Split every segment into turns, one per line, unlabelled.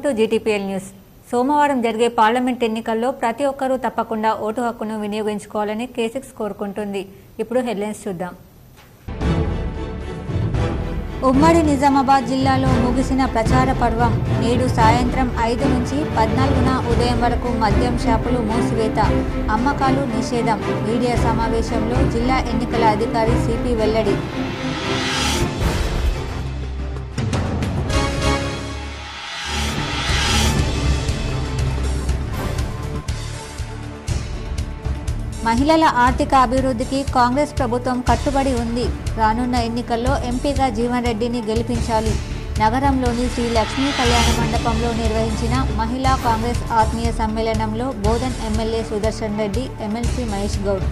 To GTPL news. సోమవారం జరిగే parliament ఎన్నికల్లో ప్రతి ఒక్కరూ తప్పకుండా ఓటు హక్కును వినియోగించుకోవాలని K6 కోరుకుంటుంది. ఇప్పుడు హెడ్లైన్స్ చూద్దాం. ఉమ్మడి నిజామాబాద్ జిల్లాలో ముగిసిన ప్రచార పర్వం. నేడు సాయంత్రం 5 నుంచి 14న ఉదయం వరకు మద్యం షాపులు మూసివేత, అమ్మకాలు నిషేధం. మీడియా సమావేశంలో జిల్లా ఎన్నికల అధికారి సిపి వెల్లడి. మహిళల ఆర్థిక అభివృద్ధికి కాంగ్రెస్ ప్రభుత్వం కట్టుబడి ఉంది. రానున్న ఎన్నికల్లో ఎంపీగా జీవన్ రెడ్డిని గెలిపించాలి. నగరంలోని శ్రీ లక్ష్మీ కళ్యాణ మండపంలో నిర్వహించిన మహిళా కాంగ్రెస్ ఆత్మీయ సమ్మేళనంలో బోధన్ ఎమ్మెల్యే సుదర్శన్ రెడ్డి, ఎమ్మెల్సీ మహేష్ గౌడ్.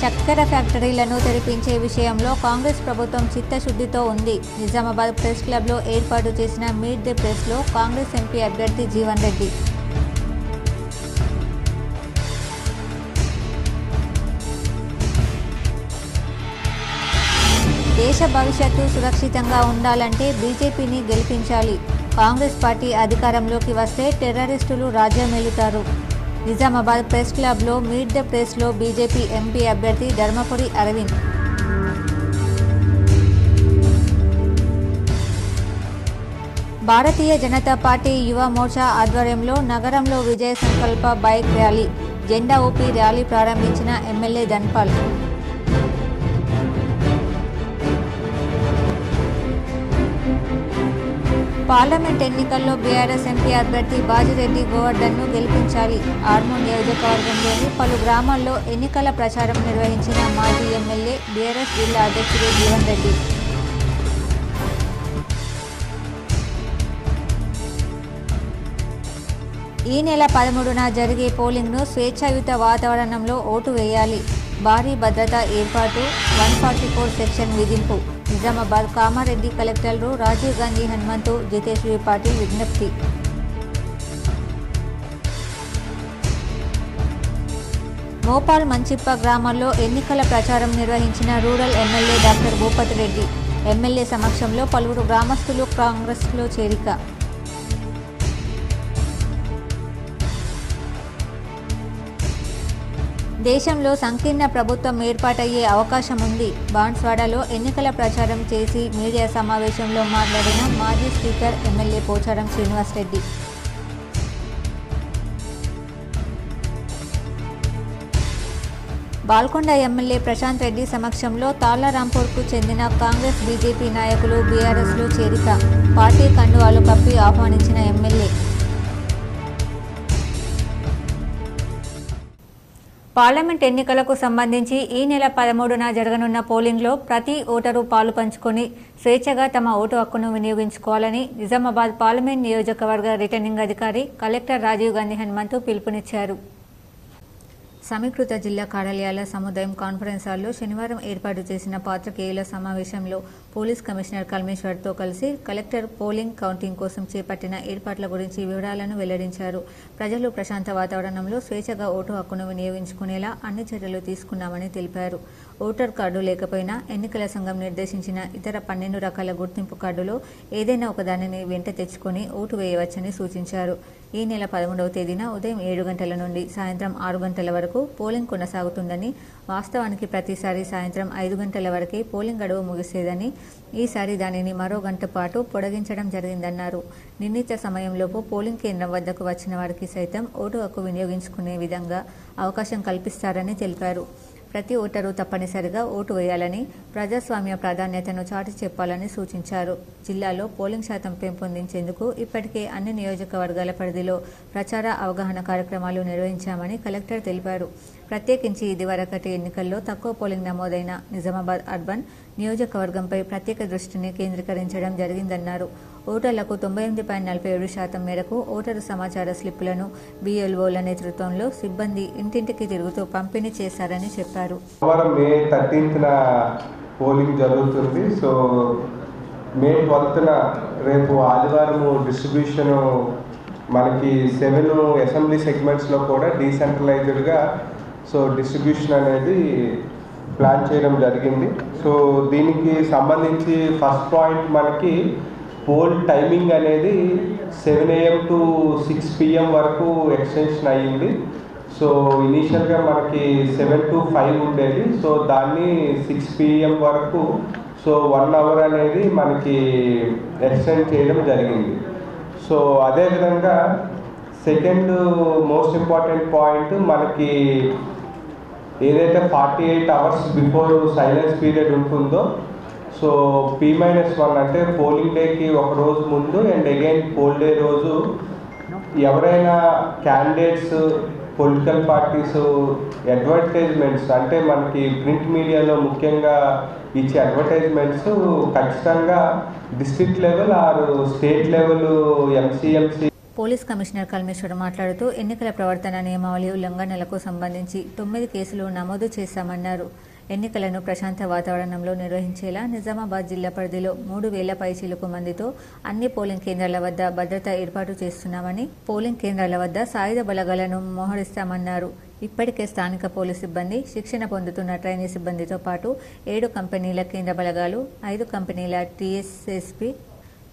చక్కెర ఫ్యాక్టరీలను తెరిపించే విషయంలో కాంగ్రెస్ ప్రభుత్వం చిత్తశుద్ధితో ఉంది. నిజామాబాద్ ప్రెస్ క్లబ్లో ఏర్పాటు చేసిన మీట్ ది ప్రెస్లో కాంగ్రెస్ ఎంపీ అభ్యర్థి జీవన్ రెడ్డి. దేశ భవిష్యత్తు సురక్షితంగా ఉండాలంటే బీజేపీని గెలిపించాలి. కాంగ్రెస్ పార్టీ అధికారంలోకి వస్తే టెర్రరిస్టులు రాజ్యమేలుతారు. నిజామాబాద్ ప్రెస్ క్లబ్లో మీట్ ద ప్రెస్లో బీజేపీ ఎంపీ అభ్యర్థి ధర్మపురి అరవింద్. భారతీయ జనతా పార్టీ యువ మోర్చా ఆధ్వర్యంలో నగరంలో విజయ సంకల్ప బైక్ ర్యాలీ, జెండా ఊపి ర్యాలీ ప్రారంభించిన ఎమ్మెల్యే ధన్పాల్. పార్లమెంట్ ఎన్నికల్లో బీఆర్ఎస్ ఎంపీ అభ్యర్థి బాజిరెడ్డి గోవర్ధన్ను గెలిపించాలి. ఆర్మూర్ నియోజకవర్గంలోని పలు గ్రామాల్లో ఎన్నికల ప్రచారం నిర్వహించిన మాజీ ఎమ్మెల్యే బీఆర్ఎస్ జిల్లా అధ్యక్షుడు జీవన్ రెడ్డి. ఈ నెల 13న జరిగే పోలింగ్ను స్వేచ్ఛాయుత వాతావరణంలో ఓటు వేయాలి. భారీ భద్రతా ఏర్పాటు, 144 సెక్షన్ విధింపు. నిజామాబాద్ కామారెడ్డి కలెక్టర్లు రాజీవ్ గాంధీ హనుమంతు, జితేశ్వరి పాటిల్ విజ్ఞప్తి. మోపాల్ మంచిప్ప గ్రామాల్లో ఎన్నికల ప్రచారం నిర్వహించిన rural MLA doctor Bhupathi Reddy. MLA సమక్షంలో పలువురు గ్రామస్తులు కాంగ్రెస్లో చేరిక. దేశంలో సంకీర్ణ ప్రభుత్వం ఏర్పాటయ్యే అవకాశం ఉంది. బాన్స్వాడలో ఎన్నికల ప్రచారం చేసి మీడియా సమావేశంలో మాట్లాడిన మాజీ speaker MLA Pocharam Srinivasa Reddy. Balkonda MLA Prashant Reddy సమక్షంలో తాళ్లరాంపూర్కు చెందిన కాంగ్రెస్ బీజేపీ నాయకులు బీఆర్ఎస్లో చేరిక. పార్టీ కండువాలు కప్పి ఆహ్వానించిన ఎమ్మెల్యే. పార్లమెంట్ ఎన్నికలకు సంబంధించి ఈ నెల 13న జరగనున్న పోలింగ్లో ప్రతి ఓటరు పాలు పంచుకొని స్వేచ్ఛగా తమ ఓటు హక్కును వినియోగించుకోవాలని నిజామాబాద్ పార్లమెంట్ నియోజకవర్గ రిటర్నింగ్ అధికారి కలెక్టర్ రాజీవ్ గాంధీ హనుమంతు పిలుపునిచ్చారు. సమీకృత జిల్లా కార్యాలయాల సముదాయం కాన్ఫరెన్స్ హాల్లో శనివారం ఏర్పాటు చేసిన పాత్రికేయుల సమావేశంలో పోలీస్ కమిషనర్ కల్మేశ్వర్తో కలిసి కలెక్టర్ పోలింగ్ కౌంటింగ్ కోసం చేపట్టిన ఏర్పాట్ల గురించి వివరాలను వెల్లడించారు. ప్రజలు ప్రశాంత వాతావరణంలో స్వేచ్ఛగా ఓటు హక్కును వినియోగించుకునేలా అన్ని చర్యలు తీసుకున్నామని తెలిపారు. ఓటర్ కార్డు లేకపోయినా ఎన్నికల సంఘం నిర్దేశించిన ఇతర 12 రకాల గుర్తింపు కార్డులో ఏదైనా ఒకదానిని వెంట తెచ్చుకొని ఓటు వేయవచ్చని సూచించారు. ఈ నెల 13వ తేదీన ఉదయం 7 గంటల నుండి సాయంత్రం 6 గంటల వరకు పోలింగ్ కొనసాగుతుందని, వాస్తవానికి ప్రతిసారి సాయంత్రం 5 గంటల వరకే పోలింగ్ గడువు ముగిసేదని, ఈసారి దానిని మరో గంట పాటు పొడిగించడం జరిగిందన్నారు. నిర్ణీత సమయంలోపు పోలింగ్ కేంద్రం వద్దకు వచ్చిన వారికి సైతం ఓటు హక్కు వినియోగించుకునే విధంగా అవకాశం కల్పిస్తారని తెలిపారు. ప్రతి ఓటరు తప్పనిసరిగా ఓటు వేయాలని, ప్రజాస్వామ్య ప్రాధాన్యతను చాటి చెప్పాలని సూచించారు. జిల్లాలో పోలింగ్ శాతం పెంపొందించేందుకు ఇప్పటికే అన్ని నియోజకవర్గాల పరిధిలో ప్రచార అవగాహన కార్యక్రమాలు నిర్వహించామని కలెక్టర్ తెలిపారు. ప్రత్యేకించి ఇదివరకటి ఎన్నికల్లో తక్కువ పోలింగ్ నమోదైన నిజామాబాద్ అర్బన్ నియోజకవర్గంపై ప్రత్యేక దృష్టిని కేంద్రీకరించడం జరిగిందన్నారు. ఓటర్లకు 98.47% మేరకు ఓటరు సమాచార స్లిప్పులను BLOల నేతృత్వంలో సిబ్బంది ఇంటింటికి తిరుగుతూ పంపిణీ చేశారని చెప్పారు.
మే 13న పోలింగ్ జరుగుతుంది. సో మే 12న రేపు ఆదివారం డిస్ట్రిబ్యూషన్ మనకి 7 అసెంబ్లీ సెగ్మెంట్స్లో కూడా డీసెంట్రలైజ్డ్గా సో డిస్ట్రిబ్యూషన్ అనేది ప్లాన్ చేయడం జరిగింది. సో దీనికి సంబంధించి ఫస్ట్ పాయింట్ మనకి పోల్ టైమింగ్ అనేది 7 AM to 6 PM వరకు ఎక్స్టెన్షన్ అయ్యింది. సో ఇనీషియల్గా మనకి 7 to 5 ఉండేది. సో దాన్ని 6 PM వరకు సో 1 hour అనేది మనకి ఎక్స్టెండ్ చేయడం జరిగింది. సో అదేవిధంగా సెకండ్ మోస్ట్ ఇంపార్టెంట్ పాయింట్ మనకి ఏదైతే 48 hours బిఫోర్ సైలెన్స్ పీరియడ్ ఉంటుందో సో P-1 అంటే పోలింగ్ డేకి ఒక రోజు ముందు అండ్ అగైన్ పోల్ డే రోజు ఎవరైనా క్యాండిడేట్స్ పొలిటికల్ పార్టీస్ అడ్వర్టైజ్మెంట్స్ అంటే మనకి ప్రింట్ మీడియాలో ముఖ్యంగా ఇచ్చే అడ్వర్టైజ్మెంట్స్ ఖచ్చితంగా district level or state level MCMC.
Police commissioner Kalmeshwar మాట్లాడుతూ ఎన్నికల ప్రవర్తన నియమావళి ఉల్లంఘనలకు సంబంధించి 9 కేసులు నమోదు చేశామన్నారు. ఎన్నికలను ప్రశాంత వాతావరణంలో నిర్వహించేలా నిజామాబాద్ జిల్లా పరిధిలో 3,000 పైచిలుకు మందితో అన్ని పోలింగ్ కేంద్రాల వద్ద భద్రత ఏర్పాటు చేస్తున్నామని, పోలింగ్ కేంద్రాల వద్ద సాయుధ బలగాలను మోహరిస్తామన్నారు. ఇప్పటికే స్థానిక పోలీస్ సిబ్బంది, శిక్షణ పొందుతున్న ట్రైనీ సిబ్బందితో పాటు 7 కంపెనీల కేంద్ర బలగాలు, 5 కంపెనీల TSSP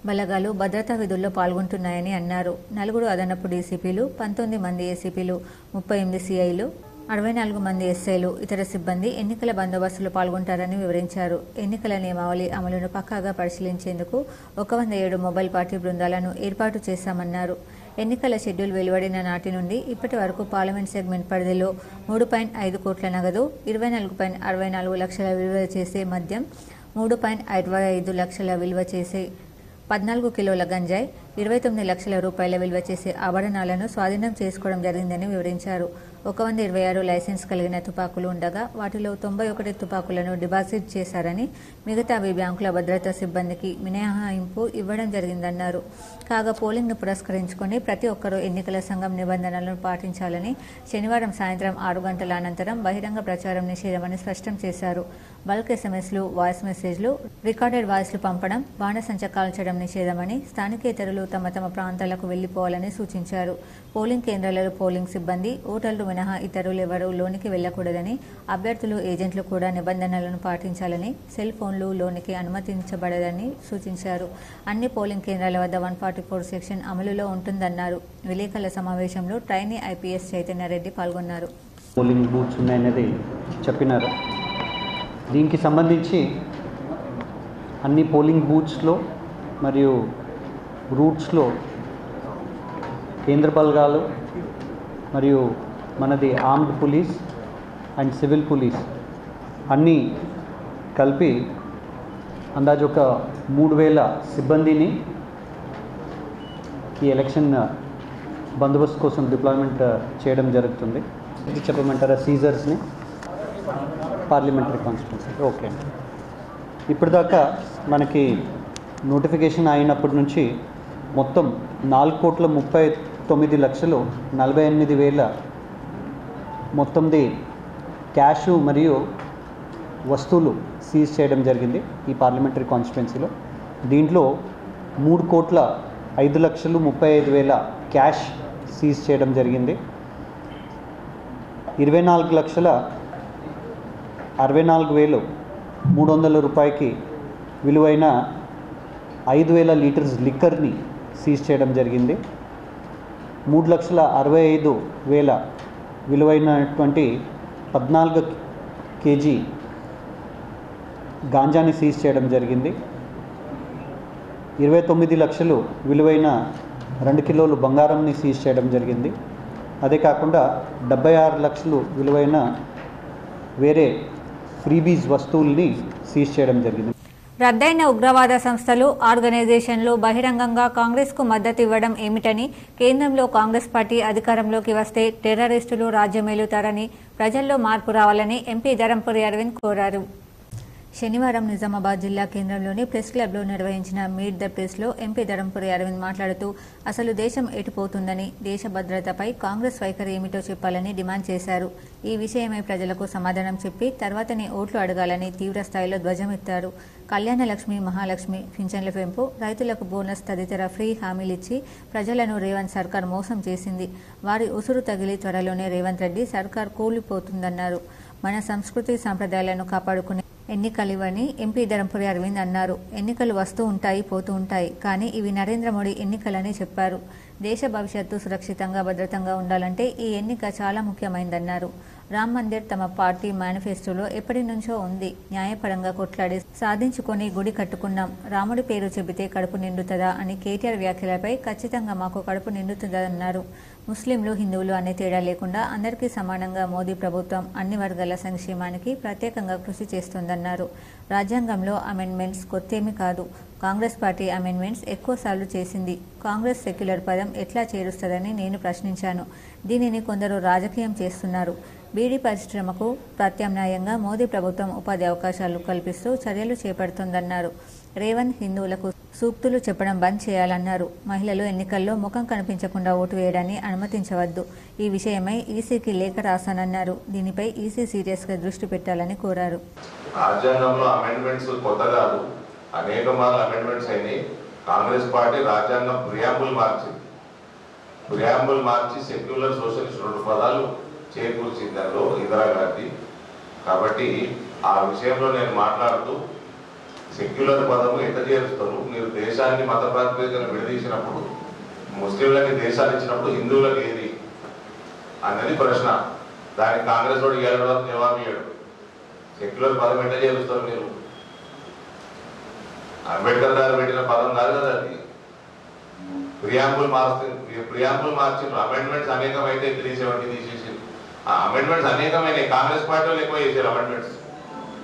బలగాలు భద్రతా విధుల్లో పాల్గొంటున్నాయని అన్నారు. 4 అదనపు డీసీపీలు, 19 మంది ఏసీపీలు, 38 CIలు, 64 మంది SIలు, ఇతర సిబ్బంది ఎన్నికల బందోబస్తులో పాల్గొంటారని వివరించారు. ఎన్నికల నియమావళి అమలును పక్కాగా పరిశీలించేందుకు 107 మొబైల్ పార్టీ బృందాలను ఏర్పాటు చేశామన్నారు. ఎన్నికల షెడ్యూల్ వెలువడిన నాటి నుండి ఇప్పటి వరకు పార్లమెంట్ సెగ్మెంట్ పరిధిలో 3.5 కోట్ల నగదు, 24.64 లక్షల విలువ చేసే మద్యం, 3.55 లక్షల విలువ చేసే 14 కిలోల గంజాయి, 29 లక్షల రూపాయల విలువ చేసే ఆభరణాలను స్వాధీనం చేసుకోవడం జరిగిందని వివరించారు. 126 లైసెన్స్ కలిగిన తుపాకులు ఉండగా వాటిలో 91 తుపాకులను డిపాజిట్ చేశారని, మిగతావి బ్యాంకుల భద్రతా సిబ్బందికి మినహాయింపు ఇవ్వడం జరిగిందన్నారు. కాగా పోలింగ్ను పురస్కరించుకొని ప్రతి ఒక్కరూ ఎన్నికల సంఘం నిబంధనలను పాటించాలని, శనివారం సాయంత్రం 6 గంటల అనంతరం బహిరంగ ప్రచారం నిషేధమని స్పష్టం చేశారు. బల్క్ SMS లు, వాయిస్ మెసేజ్లు, రికార్డెడ్ వాయిస్లు పంపడం, బాణసంచ కాల్చడం నిషేధమని, స్థానికేతరులు తమ తమ ప్రాంతాలకు వెళ్లిపోవాలని సూచించారు. పోలింగ్ కేంద్రాలలో పోలింగ్ సిబ్బంది, ఓటర్లు మినహా ఇతరులెవరూ లోనికి వెళ్లకూడదని, అభ్యర్థులు, ఏజెంట్లు కూడా నిబంధనలను పాటించాలని, సెల్ ఫోన్లు లోనికి అనుమతించబడదని సూచించారు. అన్ని పోలింగ్ కేంద్రాల వద్ద 144 సెక్షన్ అమలులో ఉంటుందన్నారు. విలేకరుల సమావేశంలో ట్రైనీ IPS చైతన్యరెడ్డి పాల్గొన్నారు.
పోలింగ్ బూత్స్ ఉన్నాయనేది చెప్పినారు. దీనికి సంబంధించి అన్ని పోలింగ్ బూత్స్లో మరియు రూట్స్లో కేంద్ర బలగాలు మరియు మనది armed police and civil police అన్నీ కలిపి అందాజు ఒక 3,000 సిబ్బందిని ఈ ఎలక్షన్ బందోబస్తు కోసం డిప్లాయ్మెంట్ చేయడం జరుగుతుంది. ఇది చెప్పమంటారా సీజర్స్ని? Parliamentary constituency. ఓకే, ఇప్పటిదాకా మనకి నోటిఫికేషన్ అయినప్పటి నుంచి మొత్తం 4,39,48,000 మొత్తంది క్యాష్ మరియు వస్తువులు సీజ్ చేయడం జరిగింది ఈ పార్లమెంటరీ కాన్స్టిట్యున్సీలో. దీంట్లో 3,05,35,000 క్యాష్ సీజ్ చేయడం జరిగింది. 24,64,300 రూపాయలకి విలువైన 5,000 లీటర్స్ లిక్కర్ని సీజ్ చేయడం జరిగింది. 3,65,000 విలువైనటువంటి 14 kg గాంజాని సీజ్ చేయడం జరిగింది. 29 లక్షలు విలువైన 2 కిలోలు బంగారంని సీజ్ చేయడం జరిగింది. అదే కాకుండా 76 లక్షలు విలువైన వేరే ఫ్రీబీస్ వస్తువుల్ని సీజ్ చేయడం జరిగింది.
రద్దయిన ఉగ్రవాద సంస్థలు, ఆర్గనైజేషన్లు బహిరంగంగా కాంగ్రెస్కు మద్దతు ఇవ్వడం ఏమిటని, కేంద్రంలో కాంగ్రెస్ పార్టీ అధికారంలోకి వస్తే టెర్రరిస్టులు రాజ్యమేలుతారని, ప్రజల్లో మార్పు రావాలని ఎంపీ ధరంపురి అరవింద్ కోరారు. శనివారం నిజామాబాద్ జిల్లా కేంద్రంలోని ప్రెస్ క్లబ్లో నిర్వహించిన మీట్ ద ప్రెస్లో ఎంపీ ధరంపురి అరవింద్ మాట్లాడుతూ అసలు దేశం ఎటుపోతుందని, దేశ భద్రతపై కాంగ్రెస్ వైఖరి ఏమిటో చెప్పాలని డిమాండ్ చేశారు. ఈ విషయమై ప్రజలకు సమాధానం చెప్పి తర్వాతనే ఓట్లు అడగాలని తీవ్ర స్థాయిలో ధ్వజమెత్తారు. కళ్యాణ లక్ష్మి, మహాలక్ష్మి, పింఛన్ల పెంపు, రైతులకు బోనస్ తదితర ఫ్రీ హామీలిచ్చి ప్రజలను రేవంత్ సర్కార్ మోసం చేసింది. వారి ఉసురు తగిలి త్వరలోనే రేవంత్ రెడ్డి సర్కార్ కూలిపోతుందన్నారు. మన సంస్కృతి సంప్రదాయాలను కాపాడుకునే ఎన్నికలివని ఎంపీ ధరంపురి అరవింద్ అన్నారు. ఎన్నికలు వస్తూ ఉంటాయి, పోతూ ఉంటాయి, కానీ ఇవి నరేంద్ర మోడీ ఎన్నికలని చెప్పారు. దేశ భవిష్యత్తు సురక్షితంగా, భద్రతంగా ఉండాలంటే ఈ ఎన్నిక చాలా ముఖ్యమైందన్నారు. రామ్ మందిర్ తమ పార్టీ మేనిఫెస్టోలో ఎప్పటి నుంచో ఉంది. న్యాయపరంగా కొట్లాడి సాధించుకొని గుడి కట్టుకున్నాం. రాముడి పేరు చెబితే కడుపు నిండుతుందా అని కేటీఆర్ వ్యాఖ్యలపై ఖచ్చితంగా మాకు కడుపు నిండుతుందన్నారు. ముస్లింలు, హిందువులు అనే తేడా లేకుండా అందరికీ సమానంగా మోదీ ప్రభుత్వం అన్ని వర్గాల సంక్షేమానికి ప్రత్యేకంగా కృషి చేస్తోందన్నారు. రాజ్యాంగంలో అమెండ్మెంట్స్ కొత్తేమీ కాదు. కాంగ్రెస్ పార్టీ అమెండ్మెంట్స్ ఎక్కువసార్లు చేసింది. కాంగ్రెస్ సెక్యులర్ పదం ఎట్లా చేరుస్తుందని నేను ప్రశ్నించాను. దీనిని కొందరు రాజకీయం చేస్తున్నారు. బీడీ పరిశ్రమకు ప్రత్యామ్నాయంగా మోదీ ప్రభుత్వం ఉపాధి అవకాశాలు కల్పిస్తూ చర్యలు చేపడుతోందన్నారు. రేవంత్ హిందువులకు సూక్తులు చెప్పడం బంద్ చేయాలన్నారు. మహిళలు ఎన్నికల్లో ముఖం కనిపించకుండా ఓటు వేయడాన్ని అనుమతించవద్దు. ఈ విషయమై ఈసీకి లేఖ రాశానన్నారు. దీనిపై ఈసీ సీరియస్గా దృష్టి పెట్టాలని కోరారు.
రాజ్యాంగంలో అమెండ్మెంట్స్ కొత్త కాదు, అనేక మార్లు అమెండ్మెంట్స్ అయినాయి. కాంగ్రెస్ పార్టీ రాజ్యాంగం ప్రియాంబుల్ మార్చి సెక్యులర్ సోషలిస్ట్ 2 పదాలు చేకూర్చింది దానిలో ఇందిరాగాంధీ. కాబట్టి ఆ విషయంలో నేను మాట్లాడుతూ సెక్యులర్ పదము ఎట్లా చేరుస్తారు, మీరు దేశాన్ని మత ప్రాతిపదికన విడదీసినప్పుడు, ముస్లింలకి దేశాలు ఇచ్చినప్పుడు హిందువులకు ఏది అన్నది ప్రశ్న. దానికి కాంగ్రెస్ వాడు ఇవ్వడం జవాబు ఇయ్యడు. సెక్యులర్ పదం ఎట్లా చేరుస్తారు మీరు? అంబేద్కర్ గారు పెట్టిన పదం కాదు కదా అది. ప్రియాంబుల్ మార్చి అమెండ్మెంట్స్ అనేకమైతే 370 తీసేసి ఆ అమెండ్మెంట్స్ అనేకమైన కాంగ్రెస్ పార్టీలో ఎక్కువ చేశారు అమెండ్మెంట్స్.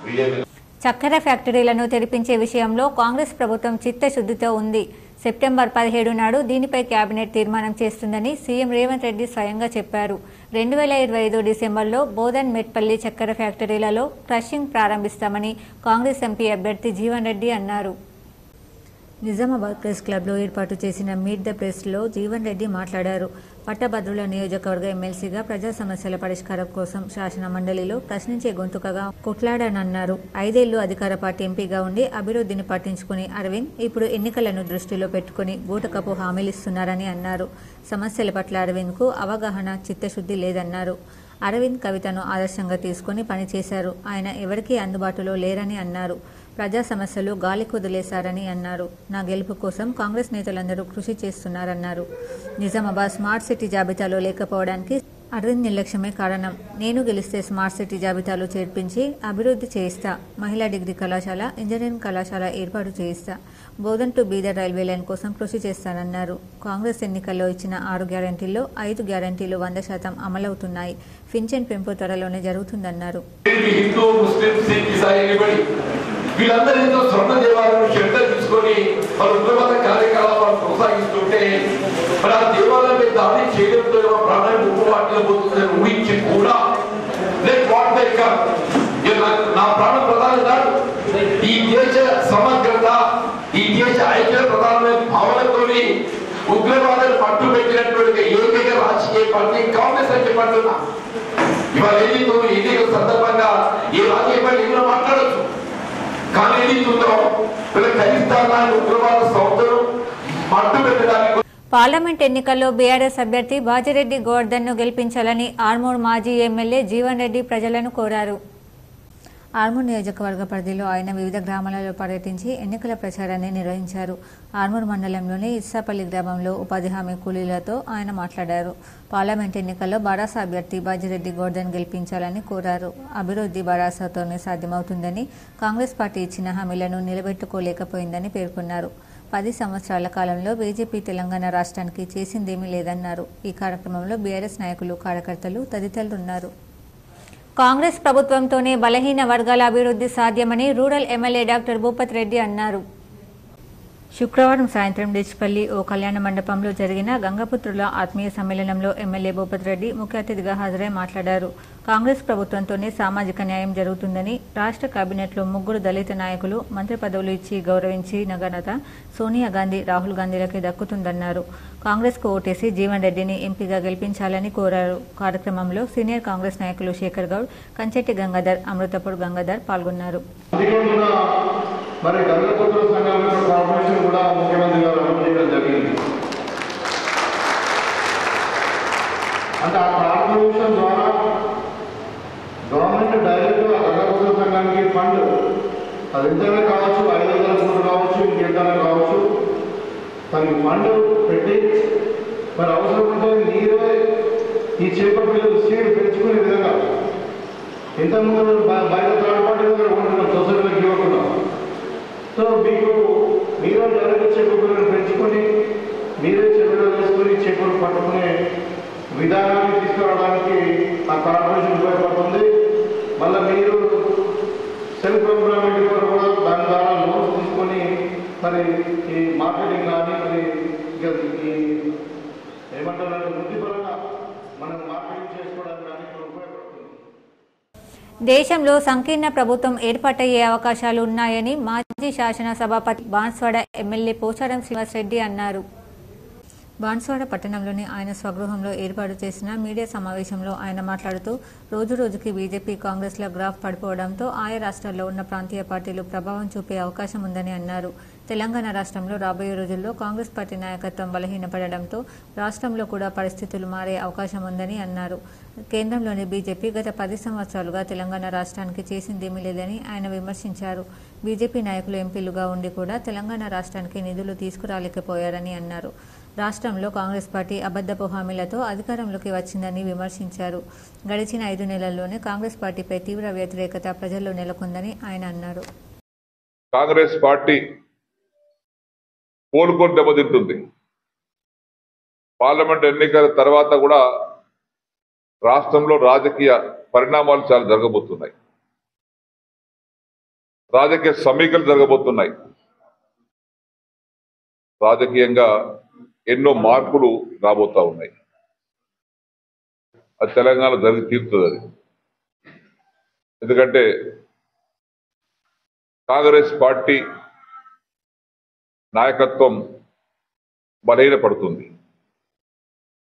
బీజేపీ
చక్కెర ఫ్యాక్టరీలను తెరిపించే విషయంలో కాంగ్రెస్ ప్రభుత్వం చిత్తశుద్ధితో ఉంది. సెప్టెంబర్ 17 నాడు దీనిపై కేబినెట్ తీర్మానం చేస్తుందని సీఎం రేవంత్ రెడ్డి స్వయంగా చెప్పారు. 2025 డిసెంబర్లో బోధన్ మెట్పల్లి చక్కెర ఫ్యాక్టరీలలో క్రషింగ్ ప్రారంభిస్తామని కాంగ్రెస్ ఎంపీ అభ్యర్థి జీవన్ రెడ్డి అన్నారు. నిజామాబాద్ ప్రెస్ క్లబ్లో ఏర్పాటు చేసిన మీట్ ద ప్రెస్లో జీవన్ రెడ్డి మాట్లాడారు. పట్టభద్రుల నియోజకవర్గ ఎమ్మెల్సీగా ప్రజా సమస్యల పరిష్కారం కోసం శాసన మండలిలో ప్రశ్నించే గొంతుకగా కొట్లాడానన్నారు. 5 ఏళ్లు అధికార పార్టీ ఎంపీగా ఉండి అభివృద్ధిని పట్టించుకుని అరవింద్ ఇప్పుడు ఎన్నికలను దృష్టిలో పెట్టుకుని బూటకపు హామీలిస్తున్నారని అన్నారు. సమస్యల పట్ల అరవింద్కు అవగాహన, చిత్తశుద్ధి లేదన్నారు. అరవింద్ కవితను ఆదర్శంగా తీసుకుని పనిచేశారు. ఆయన ఎవరికీ అందుబాటులో లేరని అన్నారు. ప్రజా సమస్యలు గాలికి వదిలేశారని అన్నారు. నా గెలుపు కోసం కాంగ్రెస్ నేతలందరూ కృషి చేస్తున్నారన్నారు. నిజామాబాద్ స్మార్ట్ సిటీ జాబితాలో లేకపోవడానికి అరవింద్ నిర్లక్ష్యమే కారణం. నేను గెలిస్తే స్మార్ట్ సిటీ జాబితాలో చేర్పించి అభివృద్ధి చేయిస్తా. మహిళా డిగ్రీ కళాశాల, ఇంజనీరింగ్ కళాశాల ఏర్పాటు చేయిస్తా. Bodhan to Bidar railway line కోసం కృషి చేస్తానన్నారు. కాంగ్రెస్ ఎన్నికల్లో ఇచ్చిన 6 గ్యారంటీల్లో 5 గ్యారంటీలు 100% అమలవుతున్నాయి. పింఛన్ పెంపు త్వరలోనే జరుగుతుందన్నారు.
వీళ్ళందరూ ఏదో స్వర్ణ దేవాలయం షెల్టర్ తీసుకొని వాళ్ళ ఉగ్రవాద కార్యకలాపాలు కొనసాగిస్తుంటే మరి ఆ దేవాలయం మీద దాడి చేయడంతో ప్రాణాలు ముప్పువాటిపోతుందని ఊహించి కూడా నా ప్రాణం ప్రధాని కాదు, ఈ దేశ సమగ్రత, ఈ దేశ ఐక్య ప్రధానమైన భావనతోని ఉగ్రవాదాన్ని పట్టు పెట్టినటువంటి ఏకైక రాజకీయ పార్టీ కాంగ్రెస్ అని చెప్పంటున్నా. ఇవాళ ఎన్నికల సందర్భంగా ఈ రాజకీయ పార్టీ ఏమైనా మాట్లాడచ్చు, కానీ ఏదైతుందో ఖలిస్తాన్ ఉగ్రవాద సంస్థలు పట్టు పెట్టడానికి.
పార్లమెంట్ ఎన్నికల్లో బీఆర్ఎస్ అభ్యర్థి బాజిరెడ్డి గోవర్ధన్ను గెలిపించాలని ఆర్మూర్ మాజీ ఎమ్మెల్యే జీవన్ రెడ్డి ప్రజలను కోరారు. ఆర్మూర్ నియోజకవర్గ పరిధిలో ఆయన వివిధ గ్రామాలలో పర్యటించి ఎన్నికల ప్రచారాన్ని నిర్వహించారు. ఆర్మూర్ మండలంలోని ఇస్సాపల్లి గ్రామంలో ఉపాధి హామీ కూలీలతో ఆయన మాట్లాడారు. పార్లమెంట్ ఎన్నికల్లో బారాస అభ్యర్థి బాజిరెడ్డి గోవర్ధన్ గెలిపించాలని కోరారు. అభివృద్ధి బారాసతోనే సాధ్యమవుతుందని, కాంగ్రెస్ పార్టీ ఇచ్చిన హామీలను నిలబెట్టుకోలేకపోయిందని పేర్కొన్నారు. 10 సంవత్సరాల కాలంలో బీజేపీ తెలంగాణ రాష్ట్రానికి చేసిందేమీ లేదన్నారు. ఈ కార్యక్రమంలో బీఆర్ఎస్ నాయకులు, కార్యకర్తలు తదితరులున్నారు. కాంగ్రెస్ ప్రభుత్వంతోనే బలహీన వర్గాల అభివృద్ధి సాధ్యమని rural MLA doctor Bhupath Reddy అన్నారు. శుక్రవారం సాయంత్రం డిచ్పల్లి ఓ కళ్యాణ మండపంలో జరిగిన గంగపుత్రుల ఆత్మీయ సమ్మేళనంలో ఎమ్మెల్యే భూపతి రెడ్డి ముఖ్య అతిథిగా హాజరై మాట్లాడారు. కాంగ్రెస్ ప్రభుత్వంతోనే సామాజిక న్యాయం జరుగుతుందని, రాష్ట్ర కేబినెట్లో 3 దళిత నాయకులు మంత్రి పదవులు ఇచ్చి గౌరవించిన ఘనత సోనియా గాంధీ, రాహుల్ గాంధీలకే దక్కుతుందన్నారు. కాంగ్రెస్కు ఓటేసి జీవన్ రెడ్డిని ఎంపీగా గెలిపించాలని కోరారు. కార్యక్రమంలో సీనియర్ కాంగ్రెస్ నాయకులు శేఖర్ గౌడ్, కంచెట్టి గంగాధర్, అమృతపూర్ గంగాధర్ పాల్గొన్నారు.
మరి గంగపుత్ర సంఘాల కార్పొరేషన్ కూడా ముఖ్యమంత్రి గారు అమలు చేయడం జరిగింది. అంటే ఆ కార్పొరేషన్ ద్వారా గవర్నమెంట్ డైరెక్ట్గా గంగపుత్ర సంఘానికి ఫండ్ అది ఎంతైనా కావచ్చు, 500 కోట్లు కావచ్చు, ఇంకెంతైనా కావచ్చు, దానికి ఫండ్ పెట్టి మరి అవసరం ఉంటే మీరే ఈ చేప పిల్లలు సీడ్ పెంచుకునే విధంగా ఇంతకుముందు బయట థర్డ్ పార్టీ దగ్గర ఉంటున్నాం సొసైటీలకు ఇవ్వకుండా. సో మీకు మీరే డైరెక్ట్ చేపలను పెంచుకొని మీరే చెరువులు వేసుకొని చేపలు పట్టుకునే విధానాన్ని తీసుకురావడానికి ఆ కార్పొరేషన్ ఉపయోగపడుతుంది. మళ్ళీ మీరు సెల్ఫ్ ఎంప్లాయ్మెంట్ కూడా దాని ద్వారా లోన్స్ తీసుకొని మరి ఈ మార్కెటింగ్ కానీ మరి ఈ ఏమంటారు వృత్తిపరంగా మనం మార్కెటింగ్ చేసుకోవడానికి కానీ ఉపయోగపడుతుంది.
దేశంలో సంకీర్ణ ప్రభుత్వం ఏర్పాటయ్యే అవకాశాలు ఉన్నాయని మాజీ శాసనసభాపతి బాన్స్వాడ ఎమ్మెల్యే పోచారం శ్రీనివాస్ రెడ్డి అన్నారు. బాన్స్వాడ పట్టణంలోని ఆయన స్వగృహంలో ఏర్పాటు చేసిన మీడియా సమావేశంలో ఆయన మాట్లాడుతూ, రోజురోజుకి బీజేపీ, కాంగ్రెస్ల గ్రాఫ్ పడిపోవడంతో ఆయా రాష్ట్రాల్లో ఉన్న ప్రాంతీయ పార్టీలు ప్రభావం చూపే అవకాశం ఉందని అన్నారు. తెలంగాణ రాష్ట్రంలో రాబోయే రోజుల్లో కాంగ్రెస్ పార్టీ నాయకత్వం బలహీనపడడంతో రాష్ట్రంలో కూడా పరిస్థితులు మారే అవకాశం ఉందని అన్నారు. కేంద్రంలోని బీజేపీ గత 10 సంవత్సరాలుగా తెలంగాణ రాష్ట్రానికి చేసిందేమీ లేదని ఆయన విమర్శించారు. బీజేపీ నాయకులు ఎంపీలుగా ఉండి కూడా తెలంగాణ రాష్ట్రానికి నిధులు తీసుకురాలేకపోయారని అన్నారు. రాష్ట్రంలో కాంగ్రెస్ పార్టీ అబద్ధపు హామీలతో అధికారంలోకి వచ్చిందని విమర్శించారు. గడిచిన 5 నెలల్లోనే కాంగ్రెస్ పార్టీపై తీవ్ర వ్యతిరేకత ప్రజల్లో నెలకొందని ఆయన అన్నారు.
కాంగ్రెస్ పార్టీ కోలుకొని దెబ్బతింటుంది. పార్లమెంట్ ఎన్నికల తర్వాత కూడా రాష్ట్రంలో రాజకీయ పరిణామాలు చాలా జరగబోతున్నాయి. రాజకీయ సమీకరణలు జరగబోతున్నాయి. రాజకీయంగా ఎన్నో మార్పులు రాబోతా ఉన్నాయి. అది తెలంగాణ జరిగి తీరుతుంది. అది ఎందుకంటే కాంగ్రెస్ పార్టీ నాయకత్వం బలహీనపడుతుంది.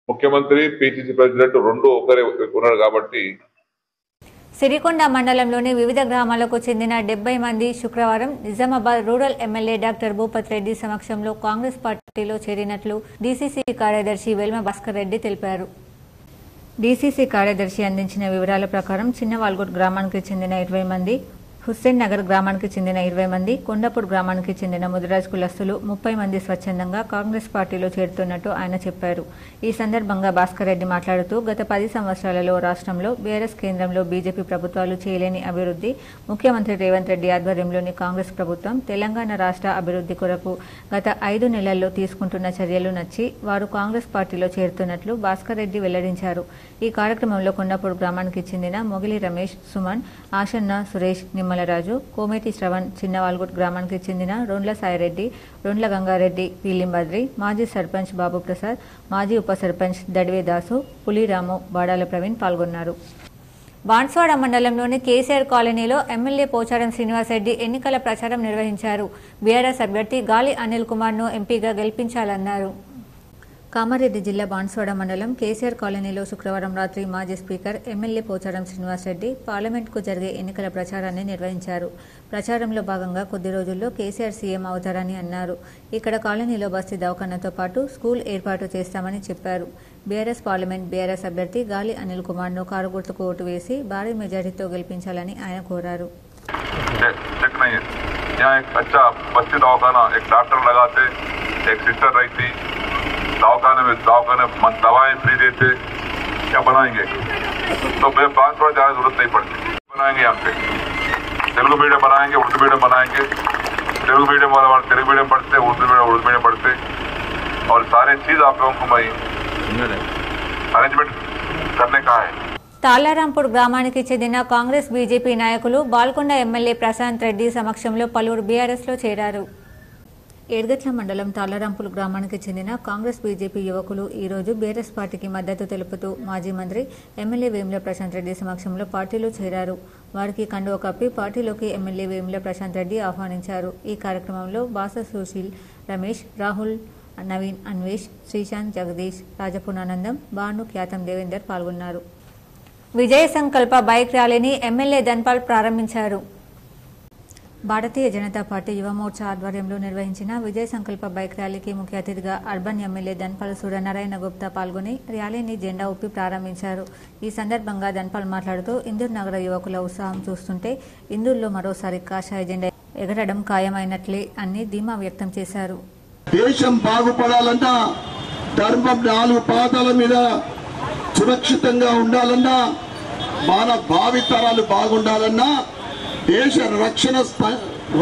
ముఖ్యమంత్రి, పిసిసి ప్రెసిడెంట్ 2 ఒకరే ఉన్నారు కాబట్టి.
సిరికొండ మండలంలోని వివిధ గ్రామాలకు చెందిన 70 మంది శుక్రవారం Nizamabad rural MLA doctor Bhupathi Reddy సమక్షంలో కాంగ్రెస్ పార్టీలో చేరినట్లు డీసీసీ కార్యదర్శి వెల్మ భాస్కర్ రెడ్డి తెలిపారు. డీసీసీ కార్యదర్శి అందించిన వివరాల ప్రకారం చిన్నవాల్గూట్ గ్రామానికి చెందిన 20 మంది, హుస్సేన్ నగర్ గ్రామానికి చెందిన 20 మంది, కొండపూర్ గ్రామానికి చెందిన ముదిరాజ్ కులస్తులు 30 మంది స్వచ్ఛందంగా కాంగ్రెస్ పార్టీలో చేరుతున్నట్టు ఆయన చెప్పారు. ఈ సందర్భంగా భాస్కర్ రెడ్డి మాట్లాడుతూ, గత 10 సంవత్సరాలలో రాష్ట్రంలో బీఆర్ఎస్ కేంద్రంలో బీజేపీ ప్రభుత్వాలు చేయలేని అభివృద్ధి, ముఖ్యమంత్రి రేవంత్ రెడ్డి ఆధ్వర్యంలోని కాంగ్రెస్ ప్రభుత్వం తెలంగాణ రాష్ట్ర అభివృద్ధి కొరకు గత 5 నెలల్లో తీసుకుంటున్న చర్యలు నచ్చి వారు కాంగ్రెస్ పార్టీలో చేరుతున్నట్లు భాస్కర్ రెడ్డి వెల్లడించారు. ఈ కార్యక్రమంలో కొండపూర్ గ్రామానికి చెందిన మొగిలి రమేష్, సుమన్, ఆషన్న, సురేష్, నిమ్మలరాజు, కోమేటి శ్రవణ్, చిన్నవాల్గుట్ గ్రామానికి చెందిన రొండ్ల సాయిరెడ్డి, రొండ్ల గంగారెడ్డి, పీలింబద్రి, మాజీ సర్పంచ్ బాబు ప్రసాద్, మాజీ ఉప సర్పంచ్ దడివే దాసు, పులిరాము, బాడాల ప్రవీణ్ పాల్గొన్నారు. బాన్స్వాడ మండలంలోని కేసీఆర్ కాలనీలో ఎమ్మెల్యే పోచారం శ్రీనివాస్ రెడ్డి ఎన్నికల ప్రచారం నిర్వహించారు. బీఆర్ఎస్ అభ్యర్థి గాలి అనిల్ కుమార్ను ఎంపీగా గెలిపించాలన్నారు. కామారెడ్డి జిల్లా బాన్స్వాడ మండలం కేసీఆర్ కాలనీలో శుక్రవారం రాత్రి మాజీ స్పీకర్ ఎమ్మెల్యే పోచారం శ్రీనివాస్ రెడ్డి పార్లమెంట్కు జరిగే ఎన్నికల ప్రచారాన్ని నిర్వహించారు. ప్రచారంలో భాగంగా కొద్ది రోజుల్లో కేసీఆర్ సీఎం అవుతారని అన్నారు. ఇక్కడ కాలనీలో బస్తీ దవాఖానాతో పాటు స్కూల్ ఏర్పాటు చేస్తామని చెప్పారు. బీఆర్ఎస్ పార్లమెంట్ బీఆర్ఎస్ అభ్యర్థి గాలి అనిల్ కుమార్ను కారు గుర్తుకు ఓటు వేసి భారీ మెజారిటీతో గెలిపించాలని ఆయన కోరారు.
दवाखाने में दवाएं फ्री देते, क्या बनाएंगे? तो मैं बांसवाड़ा जाने की जरूरत नहीं पड़ती. बनाएंगे यहाँ पे तेलुगु मीडियम बनाएंगे, उर्दू मीडियम बनाएंगे. तेलुगु मीडियम वाले तेलुगु मीडियम पढ़ते, उर्दू मीडियम पढ़ते, और सारे चीज आप लोगों को मैं अरेंजमेंट करने का है.
తాళ్లారాంపూర్ గ్రామానికి చెందిన కాంగ్రెస్ బీజేపీ నాయకులు బాల్కొండ ఎమ్మెల్యే ప్రశాంత్ రెడ్డి సమక్షంలో పలువురు బీఆర్ఎస్లో చేరారు. ఏడ్గట్ల మండలం తాళ్లరాంపుల్ గ్రామానికి చెందిన కాంగ్రెస్ బీజేపీ యువకులు ఈరోజు బీఆర్ఎస్ పార్టీకి మద్దతు తెలుపుతూ మాజీ మంత్రి ఎమ్మెల్యే వేముల ప్రశాంత్ రెడ్డి సమక్షంలో పార్టీలో చేరారు. వారికి కండువ కప్పి పార్టీలోకి ఎమ్మెల్యే వేముల ప్రశాంత్ రెడ్డి ఆహ్వానించారు. ఈ కార్యక్రమంలో బాస సుశీల్, రమేష్, రాహుల్, నవీన్, అన్వేష్, శ్రీశాంత్, జగదీష్, రాజపునానందం, భాను, ఖ్యాతం దేవేందర్ పాల్గొన్నారు. విజయ సంకల్ప బైక్ ర్యాలీని ఎమ్మెల్యే ధన్పాల్ ప్రారంభించారు. భారతీయ జనతా పార్టీ యువ మోర్చా ఆధ్వర్యంలో నిర్వహించిన విజయ సంకల్ప బైక్ ర్యాలీకి ముఖ్య అతిథిగా అర్బన్ ఎమ్మెల్యే ధన్పాల్ సూర్యనారాయణ గుప్తా పాల్గొని ర్యాలీని జెండా ఊపి ప్రారంభించారు. ఈ సందర్భంగా ధన్పాల్ మాట్లాడుతూ ఇందూరు నగర యువకుల ఉత్సాహం చూస్తుంటే ఇందూరులో మరోసారి కాషాయ జెండా ఎగరడం ఖాయమైనట్లే అని ధీమా వ్యక్తం చేశారు.
దేశం బాగుపడాలన్నా, ధర్మం 4 పాదాల మీద సురక్షితంగా ఉండాలన్నా, మన భావితరాలు బాగుండాలన్నా, దేశ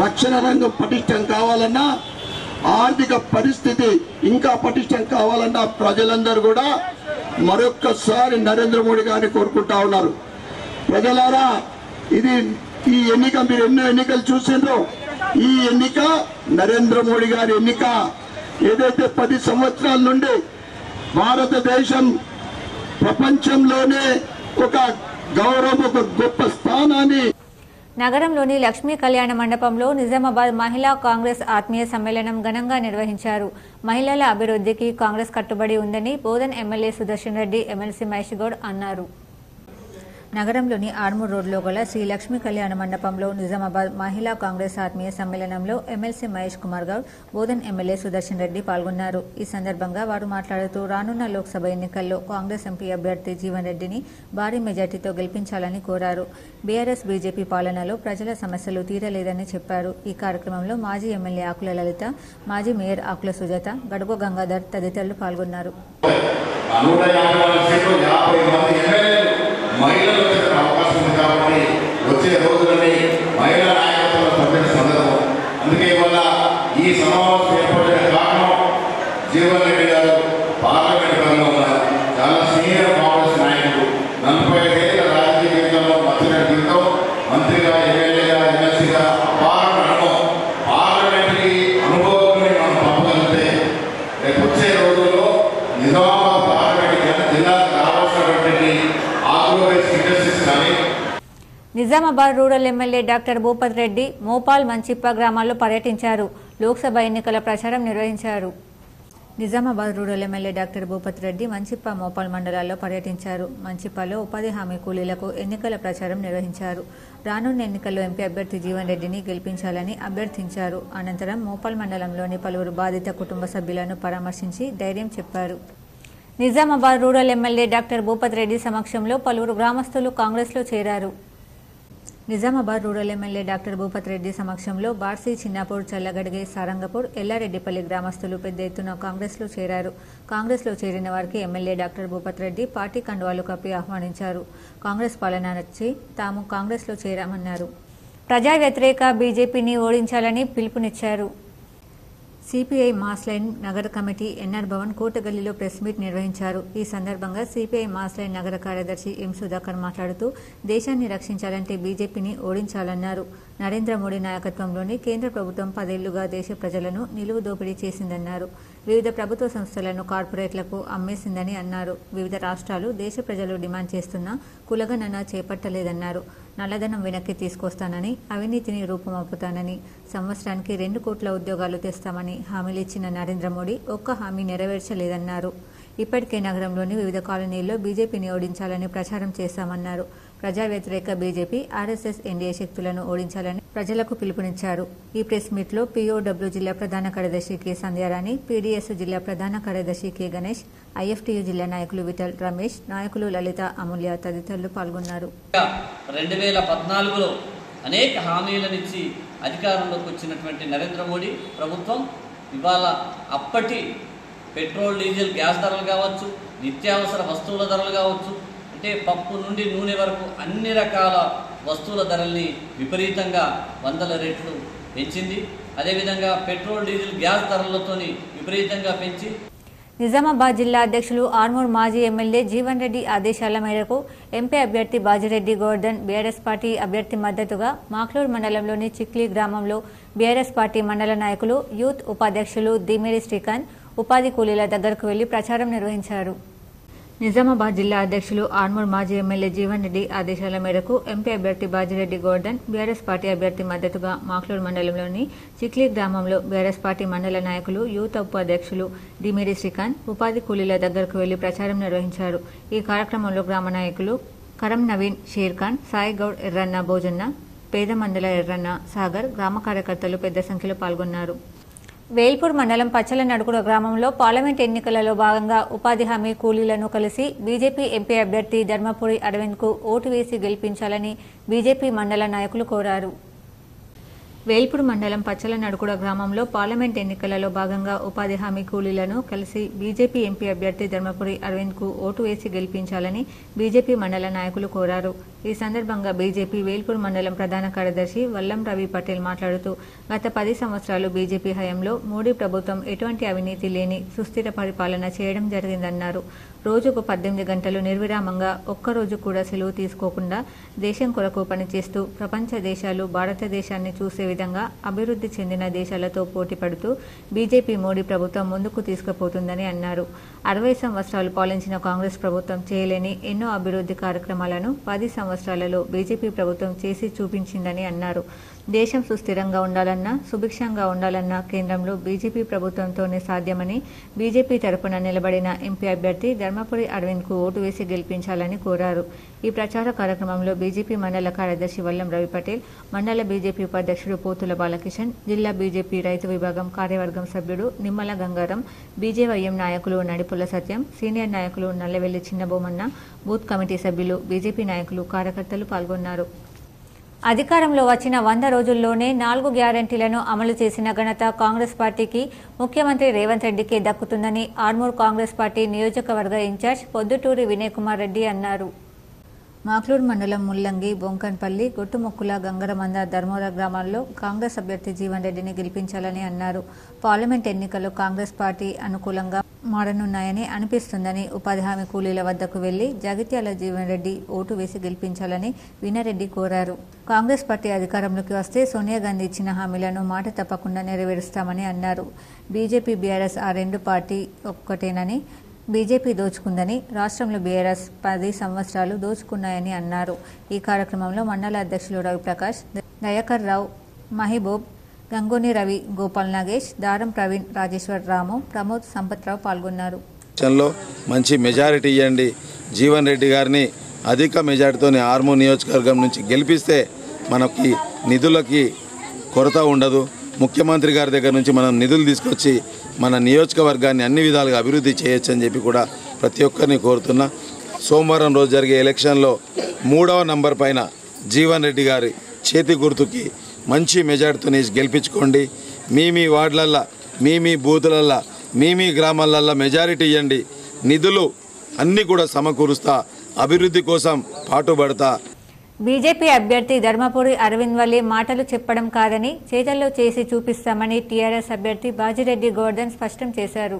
రక్షణ రంగం పటిష్టం కావాలన్నా, ఆర్థిక పరిస్థితి ఇంకా పటిష్టం కావాలన్నా ప్రజలందరూ కూడా మరొక్కసారి నరేంద్ర మోడీ గారిని కోరుకుంటా ఉన్నారు. ప్రజలారా, ఈ ఎన్నిక మీరు ఎన్నో ఎన్నికలు చూసిండ్రో, ఈ ఎన్నిక నరేంద్ర మోడీ గారి ఎన్నిక. ఏదైతే 10 సంవత్సరాల నుండి భారతదేశం ప్రపంచంలోనే ఒక గొప్ప స్థానాన్ని
నగరంలోని లక్ష్మీ కళ్యాణ మండపంలో నిజామాబాద్ మహిళా కాంగ్రెస్ ఆత్మీయ సమ్మేళనం ఘనంగా నిర్వహించారు. మహిళల అభివృద్ధికి కాంగ్రెస్ కట్టుబడి ఉందని బోధన్ ఎమ్మెల్యే సుదర్శన్ రెడ్డి, ఎమ్మెల్సీ మహేష్ గౌడ్ అన్నారు. నగరంలోని ఆర్మూర్ రోడ్లో గల శ్రీ లక్ష్మీ కళ్యాణ మండపంలో నిజామాబాద్ మహిళా కాంగ్రెస్ ఆత్మీయ సమ్మేళనంలో ఎమ్మెల్సీ మహేష్ కుమార్ గౌడ్, బోధన్ ఎమ్మెల్యే సుదర్శన్ రెడ్డి పాల్గొన్నారు. ఈ సందర్భంగా వారు మాట్లాడుతూ రానున్న లోక్సభ ఎన్నికల్లో కాంగ్రెస్ ఎంపీ అభ్యర్థి జీవన్ రెడ్డిని భారీ మెజార్టీతో గెలిపించాలని కోరారు. బీఆర్ఎస్ బీజేపీ పాలనలో ప్రజల సమస్యలు తీరలేదని చెప్పారు. ఈ కార్యక్రమంలో మాజీ ఎమ్మెల్యే ఆకుల లలిత, మాజీ మేయర్ ఆకుల సుజాత, గడుగు గంగాధర్ తదితరులు పాల్గొన్నారు.
మహిళలు వచ్చే అవకాశం ఉంది కాబట్టి వచ్చే రోజులని మహిళా నాయకత్వంలో పట్టిన సందర్భం. అందుకే వల్ల ఈ సమావేశం ఏర్పడిన కారణం జీవన్ రెడ్డి గారు పార్లమెంట్ రంగంలో ఉన్నారు. చాలా సీనియర్ కాంగ్రెస్ నాయకుడు. 45 ఏళ్ల రాజకీయ జీవితంలో మధ్య జీవితం, మంత్రిగా, ఎమ్మెల్యేగా, ఎమ్మెల్సీగా అపారమైన అనుభవం. పార్లమెంట్కి అనుభవాన్ని మనం పంపగలిగితే రేపు వచ్చే రోజుల్లో నిజామాబాద్ పార్లమెంట్కి జిల్లాకు రావాల్సినటువంటి
Nizamabad rural MLA doctor Bhupath Reddy Mopal, Manchippa గ్రామాల్లో పర్యటించారు. లోక్సభ ఎన్నికల ప్రచారం నిర్వహించారు. Nizamabad rural MLA doctor Bhupath Reddy Manchippa, Mopal మండలాల్లో పర్యటించారు. మంచిప్పలో ఉపాధి హామీ కూలీలకు ఎన్నికల ప్రచారం నిర్వహించారు. రానున్న ఎన్నికల్లో ఎంపీ అభ్యర్థి జీవన్ రెడ్డిని గెలిపించాలని అభ్యర్థించారు. అనంతరం మోపాల్ మండలంలోని పలువురు బాధిత కుటుంబ సభ్యులను పరామర్శించి ధైర్యం చెప్పారు. Nizamabad rural MLA doctor Bhupath Reddy సమక్షంలో పలువురు గ్రామస్తులు కాంగ్రెస్లో చేరారు. Nizamabad rural MLA doctor Bhupath Reddy సమక్షంలో బార్సీ, చిన్నాపూర్, చల్లగడిగే, సారంగపూర్, ఎల్లారెడ్డిపల్లి గ్రామస్తులు పెద్ద ఎత్తున కాంగ్రెస్లో చేరారు. కాంగ్రెస్లో చేరిన వారికి MLA doctor Bhupath Reddy party కండువాలు కప్పి ఆహ్వానించారు. కాంగ్రెస్ పాలన నచ్చి తాము కాంగ్రెస్లో చేరామన్నారు. ప్రజా వ్యతిరేక బీజేపీని ఓడించాలని పిలుపునిచ్చారు. సిపిఐ మాస్ లైన్ నగర కమిటీ ఎన్ఆర్ భవన్ కోటగల్లీలో ప్రెస్ మీట్ నిర్వహించారు. ఈ సందర్భంగా సిపిఐ మాస్ లైన్ నగర కార్యదర్శి ఎం సుధాకర్ మాట్లాడుతూ దేశాన్ని రక్షించాలంటే బీజేపీని ఓడించాలన్నారు. నరేంద్ర మోడీ నాయకత్వంలోని కేంద్ర ప్రభుత్వం 10 ఏళ్లుగా దేశ ప్రజలను నిలువు దోపిడీ చేసిందన్నారు. వివిధ ప్రభుత్వ సంస్థలను కార్పొరేట్లకు అమ్మేసిందని అన్నారు. వివిధ రాష్ట్రాలు దేశ ప్రజలు డిమాండ్ చేస్తున్న కులగణన చేపట్టలేదన్నారు. నల్లధనం వెనక్కి తీసుకొస్తానని, అవినీతిని రూపుమాపుతానని, సంవత్సరానికి 2 కోట్ల ఉద్యోగాలు తెస్తామని హామీలిచ్చిన నరేంద్ర మోడీ ఒక్క హామీ నెరవేర్చలేదన్నారు. ఇప్పటికే నగరంలోని వివిధ కాలనీల్లో బీజేపీని ఓడించాలని ప్రచారం చేశామన్నారు. ప్రజా వ్యతిరేక బీజేపీ, ఆర్ఎస్ఎస్, ఎన్డీఏ శక్తులను ఓడించాలని ప్రజలకు పిలుపునిచ్చారు. ఈ ప్రెస్ మీట్లో పీఓడబ్ల్యూ జిల్లా ప్రధాన కార్యదర్శి కె సంధ్యారాణి, పీడీఎస్ జిల్లా ప్రధాన కార్యదర్శి కె గణేష్, ఐఎఫ్టీయూ జిల్లా నాయకులు విఠల్, రమేష్, నాయకులు లలిత, అమూల్య తదితరులు పాల్గొన్నారు.
2014లో అనేక హామీలనిచ్చి అధికారంలోకి వచ్చినటువంటి నరేంద్ర మోడీ ప్రభుత్వం ఇవాళ అప్పటి పెట్రోల్, డీజిల్, గ్యాస్ ధరలు కావచ్చు, నిత్యావసర వస్తువుల ధరలు కావచ్చు, అంటే పప్పు నుండి నూనె వరకు అన్ని రకాల వస్తువుల ధరల్ని విపరీతంగా 100 రెట్లు పెంచింది. అదేవిధంగా పెట్రోల్, డీజిల్, గ్యాస్ ధరలతోని విపరీతంగా పెంచి
నిజామాబాద్ జిల్లా అధ్యక్షులు ఆర్మూర్ మాజీ ఎమ్మెల్యే జీవన్ రెడ్డి ఆదేశాల మేరకు ఎంపీ అభ్యర్థి బాజిరెడ్డి గోవర్ధన్ బీఆర్ఎస్ పార్టీ అభ్యర్థి మద్దతుగా మాక్లూర్ మండలంలోని చిక్లీ గ్రామంలో బీఆర్ఎస్ పార్టీ మండల నాయకులు యూత్ ఉపాధ్యక్షులు దిమిరి శ్రీకాంత్ ఉపాధి కూలీల దగ్గరకు వెళ్లి ప్రచారం నిర్వహించారు. నిజామాబాద్ జిల్లా అధ్యక్షులు ఆర్మూర్ మాజీ ఎమ్మెల్యే జీవన్ రెడ్డి ఆదేశాల మేరకు ఎంపీ అభ్యర్థి బాజిరెడ్డి గోవర్ధన్ బీఆర్ఎస్ పార్టీ అభ్యర్థి మద్దతుగా మాక్లూర్ మండలంలోని చిక్లీ గ్రామంలో బీఆర్ఎస్ పార్టీ మండల నాయకులు యూత్ ఉపాధ్యక్షులు డిమిరి శ్రీకాంత్ ఉపాధి కూలీల దగ్గరకు వెళ్లి ప్రచారం నిర్వహించారు. ఈ కార్యక్రమంలో గ్రామ నాయకులు కరం నవీన్, షేర్ ఖాన్, సాయి గౌడ్, ఎర్రన్న భోజన్న, పేద మండల ఎర్రన్న, సాగర్, గ్రామ కార్యకర్తలు పెద్ద సంఖ్యలో పాల్గొన్నారు. వేల్పూర్ మండలం పచ్చల నడుకుడ గ్రామంలో పార్లమెంట్ ఎన్నికలలో భాగంగా ఉపాధి హామీ కూలీలను కలిసి బీజేపీ ఎంపీ అభ్యర్థి ధర్మపురి అరవింద్కు ఓటు వేసి గెలిపించాలని బీజేపీ మండల నాయకులు కోరారు. వేల్పూర్ మండలం పచ్చల నడుకుడ గ్రామంలో పార్లమెంట్ ఎన్నికలలో భాగంగా ఉపాధి హామీ కూలీలను కలిసి బీజేపీ ఎంపీ అభ్యర్థి ధర్మపురి అరవింద్కు ఓటు వేసి గెలిపించాలని బీజేపీ మండల నాయకులు కోరారు. ఈ సందర్భంగా బీజేపీ వేల్పూర్ మండలం ప్రధాన కార్యదర్శి వల్లం రవి పటేల్ మాట్లాడుతూ గత 10 సంవత్సరాలు బీజేపీ హయాంలో మోడీ ప్రభుత్వం ఎటువంటి అవినీతి లేని సుస్థిర పరిపాలన చేయడం జరిగిందన్నారు. రోజుకు 18 గంటలు నిర్విరామంగా ఒక్కరోజు కూడా సెలవు తీసుకోకుండా దేశం కొరకు పనిచేస్తూ ప్రపంచ దేశాలు భారతదేశాన్ని చూసే విధంగా అభివృద్ధి చెందిన దేశాలతో పోటీ పడుతూ బీజేపీ మోడీ ప్రభుత్వం ముందుకు తీసుకుపోతుందని అన్నారు. 60 సంవత్సరాలు పాలించిన కాంగ్రెస్ ప్రభుత్వం చేయలేని ఎన్నో అభివృద్ధి కార్యక్రమాలను 10 సంవత్సరాలలో బీజేపీ ప్రభుత్వం చేసి చూపించిందని అన్నారు. దేశం సుస్థిరంగా ఉండాలన్నా సుభిక్షంగా ఉండాలన్నా కేంద్రంలో బీజేపీ ప్రభుత్వంతోనే సాధ్యమని బీజేపీ తరపున నిలబడిన ఎంపీ అభ్యర్థి ధర్మపురి అరవింద్కు ఓటు వేసి గెలిపించాలని కోరారు. ఈ ప్రచార కార్యక్రమంలో బీజేపీ మండల కార్యదర్శి వల్లం రవి పటేల్, మండల బీజేపీ ఉపాధ్యక్షుడు పోతుల బాలకిషన్, జిల్లా బీజేపీ రైతు విభాగం కార్యవర్గం సభ్యుడు నిమ్మల గంగారం, బీజేవైఎం నాయకులు నడిపుల సత్యం, సీనియర్ నాయకులు నల్లవెల్లి చిన్నబొమ్మన్న, బూత్ కమిటీ సభ్యులు, బీజేపీ నాయకులు, కార్యకర్తలు పాల్గొన్నారు. అధికారంలో వచ్చిన 100 రోజుల్లోనే 4 గ్యారంటీలను అమలు చేసిన ఘనత కాంగ్రెస్ పార్టీకి ముఖ్యమంత్రి రేవంత్ రెడ్డికే దక్కుతుందని ఆర్మూర్ కాంగ్రెస్ పార్టీ నియోజకవర్గ ఇన్ఛార్జ్ పొద్దుటూరి వినయ్ కుమార్ రెడ్డి అన్నారు. మాక్లూర్ మండలం ముల్లంగి, బొంకన్పల్లి, గొట్టుముక్కుల, గంగరమంద, ధర్మవర గ్రామాల్లో కాంగ్రెస్ అభ్యర్థి జీవన్ రెడ్డిని గెలిపించాలని అన్నారు. పార్లమెంట్ ఎన్నికల్లో కాంగ్రెస్ పార్టీ అనుకూలంగా మారనున్నాయని అనిపిస్తుందని ఉపాధి హామీ కూలీల వద్దకు వెళ్లి జగిత్యాల జీవన్ రెడ్డి ఓటు వేసి గెలిపించాలని వినరెడ్డి కోరారు. కాంగ్రెస్ పార్టీ అధికారంలోకి వస్తే సోనియా గాంధీ ఇచ్చిన హామీలను మాట తప్పకుండా నెరవేరుస్తామని అన్నారు. బీజేపీ, బీఆర్ఎస్ ఆ రెండు పార్టీ ఒక్కటేనని, బీజేపీ దోచుకుందని, రాష్ట్రంలో బీఆర్ఎస్ 10 సంవత్సరాలు దోచుకున్నాయని అన్నారు. ఈ కార్యక్రమంలో మండల అధ్యక్షులు రవిప్రకాష్, దయాకర్ రావు, మహిబూబ్, గంగోని రవి, గోపాల్ నాగేష్, దారం ప్రవీణ్, రాజేశ్వర్ రాము, ప్రమోద్, సంపత్రావు పాల్గొన్నారు.
మంచి మెజారిటీ ఇవ్వండి, జీవన్ రెడ్డి గారిని అధిక మెజారిటీతో ఆర్మూర్ నియోజకవర్గం నుంచి గెలిపిస్తే మనకి నిధులకి కొరత ఉండదు. ముఖ్యమంత్రి గారి దగ్గర నుంచి మనం నిధులు తీసుకొచ్చి మన నియోజకవర్గాన్ని అన్ని విధాలుగా అభివృద్ధి చేయొచ్చు అని చెప్పి కూడా ప్రతి ఒక్కరిని కోరుతున్నా. సోమవారం రోజు జరిగే ఎలక్షన్లో 3వ నంబర్ పైన జీవన్ రెడ్డి గారి చేతి గుర్తుకి మంచి మెజార్టీతో గెలిపించుకోండి. మీ వార్డులల్లో, మీ బూతులల్లో, మీ గ్రామాలల్లో మెజారిటీ ఇవ్వండి. నిధులు అన్నీ కూడా సమకూరుస్తా, అభివృద్ధి కోసం పాటుపడతా.
బీజేపీ అభ్యర్థి ధర్మపురి అరవింద్ వల్లే మాటలు చెప్పడం కాదని చేతల్లో చేసి చూపిస్తామని టీఆర్ఎస్ అభ్యర్థి బాజిరెడ్డి గోవర్ధన్ స్పష్టం చేశారు.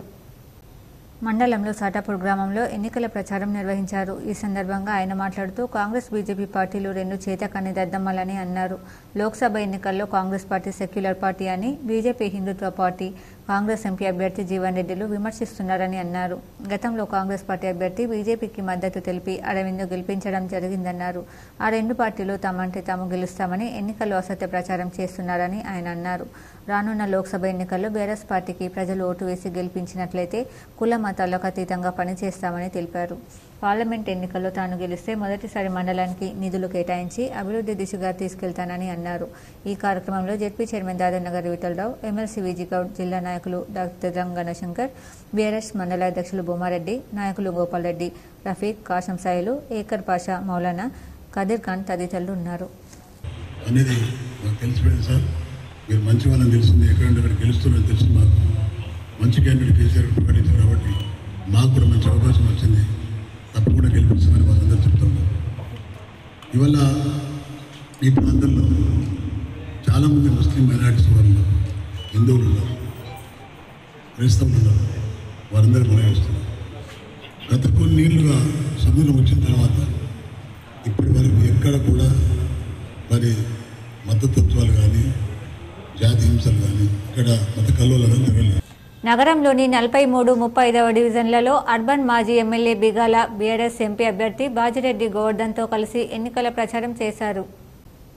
మండలంలో సాటాపూర్ గ్రామంలో ఎన్నికల ప్రచారం నిర్వహించారు. ఈ సందర్భంగా ఆయన మాట్లాడుతూ కాంగ్రెస్, బీజేపీ పార్టీలు రెండు చేతకాని దద్దమ్మలని అన్నారు. లోక్సభ ఎన్నికల్లో కాంగ్రెస్ పార్టీ సెక్యులర్ పార్టీ అని, బీజేపీ హిందుత్వ పార్టీ, కాంగ్రెస్ ఎంపీ అభ్యర్థి జీవన్ రెడ్డిలు విమర్శిస్తున్నారని అన్నారు. గతంలో కాంగ్రెస్ పార్టీ అభ్యర్థి బీజేపీకి మద్దతు తెలిపి అరవింద్ గెలిపించడం జరిగిందన్నారు. ఆ రెండు పార్టీలు తమంటే తాము గెలుస్తామని ఎన్నికల్లో అసత్య ప్రచారం చేస్తున్నారని ఆయన అన్నారు. రానున్న లోక్సభ ఎన్నికల్లో బీఆర్ఎస్ పార్టీకి ప్రజలు ఓటు వేసి గెలిపించినట్లయితే కుల మతాలకు అతీతంగా పనిచేస్తామని తెలిపారు. పార్లమెంట్ ఎన్నికల్లో తాను గెలిస్తే మొదటిసారి మండలానికి నిధులు కేటాయించి అభివృద్ధి దిశగా తీసుకెళ్తానని అన్నారు. ఈ కార్యక్రమంలో ZP chairman Dadanagar Vithalrao, MLC Viji Goud, జిల్లా నాయకులు డాక్టర్ గణశంకర్, బీఆర్ఎస్ మండల అధ్యక్షులు బొమ్మారెడ్డి, నాయకులు గోపాల్ రెడ్డి, రఫీక్, కాశం సాయిలు, ఏకర్ పాషా, మౌలానా, కదీర్ ఖాన్ తదితరులు ఉన్నారు.
అనేది మాకు తెలిసిపోయింది సార్. మీరు మంచి వాళ్ళని తెలుస్తుంది, ఎక్కడ గెలుస్తున్నారని తెలుసు. మాకు మంచి క్యాండిడేట్ కేసీఆర్ ప్రకటించారు కాబట్టి మాకు కూడా మంచి అవకాశం వచ్చింది. తప్పకుండా గెలిపిస్తామని వాళ్ళందరూ చెప్తున్నారు. ఇవాళ ఈ ప్రాంతంలో చాలామంది ముస్లిం మైనారిటీస్ వాళ్ళు ఉన్నారు, హిందువులు ఉన్నారు, క్రైస్తవులు ఉన్నారు. వారందరూ మనవిస్తున్నాం. గత కొన్నేళ్లుగా స్వతంత్రం వచ్చిన తర్వాత ఇప్పటి వరకు ఎక్కడ కూడా మరి మతతత్వాలు కానీ జాతి హింసలు కానీ ఇక్కడ మత కల్లోలం జరగలేదు.
నగరంలోని 43, 35వ డివిజన్లలో అర్బన్ మాజీ ఎమ్మెల్యే బిగాల బీఆర్ఎస్ ఎంపీ అభ్యర్థి బాజిరెడ్డి గోవర్ధన్తో కలిసి ఎన్నికల ప్రచారం చేశారు.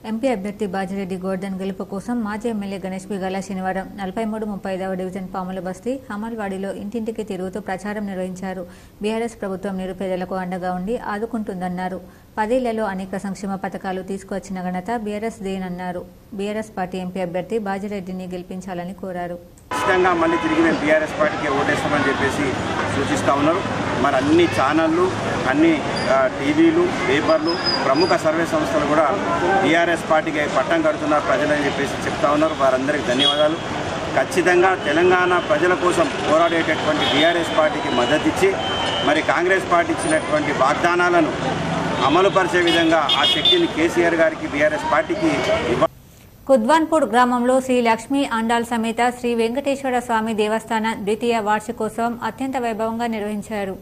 ఎంపీ అభ్యర్థి బాజిరెడ్డి గోవర్ధన్ గెలుపు కోసం మాజీ ఎమ్మెల్యే గణేష్ బిగాల శనివారం 43, 35వ డివిజన్ పాముల బస్తీ హమల్వాడిలో ఇంటింటికి తిరుగుతూ ప్రచారం నిర్వహించారు. బీఆర్ఎస్ ప్రభుత్వం నిరుపేదలకు అండగా ఉండి ఆదుకుంటుందన్నారు. 10 ఏళ్లలో అనేక సంక్షేమ పథకాలు తీసుకువచ్చిన ఘనత బీఆర్ఎస్ దేనన్నారు. బీఆర్ఎస్ పార్టీ ఎంపీ అభ్యర్థి బాజిరెడ్డిని గెలిపించాలని కోరారు.
ఖచ్చితంగా మళ్ళీ తిరిగి మేము బీఆర్ఎస్ పార్టీకి ఓటేస్తామని చెప్పేసి సూచిస్తూ ఉన్నారు. మరి అన్ని ఛానళ్ళు, అన్ని టీవీలు, పేపర్లు, ప్రముఖ సర్వే సంస్థలు కూడా బీఆర్ఎస్ పార్టీకి పట్టం కడుతున్నారు ప్రజలని చెప్పేసి చెప్తా ఉన్నారు. వారందరికీ ధన్యవాదాలు. ఖచ్చితంగా తెలంగాణ ప్రజల కోసం పోరాడేటటువంటి బీఆర్ఎస్ పార్టీకి మద్దతు ఇచ్చి మరి కాంగ్రెస్ పార్టీ ఇచ్చినటువంటి వాగ్దానాలను అమలుపరిచే విధంగా ఆ శక్తిని కేసీఆర్ గారికి బీఆర్ఎస్ పార్టీకి
కుద్వాన్పూర్ గ్రామంలో శ్రీ లక్ష్మీ అండాల్ సమేత శ్రీ వెంకటేశ్వర స్వామి దేవస్థానం ద్వితీయ వార్షికోత్సవం అత్యంత వైభవంగా నిర్వహించారు.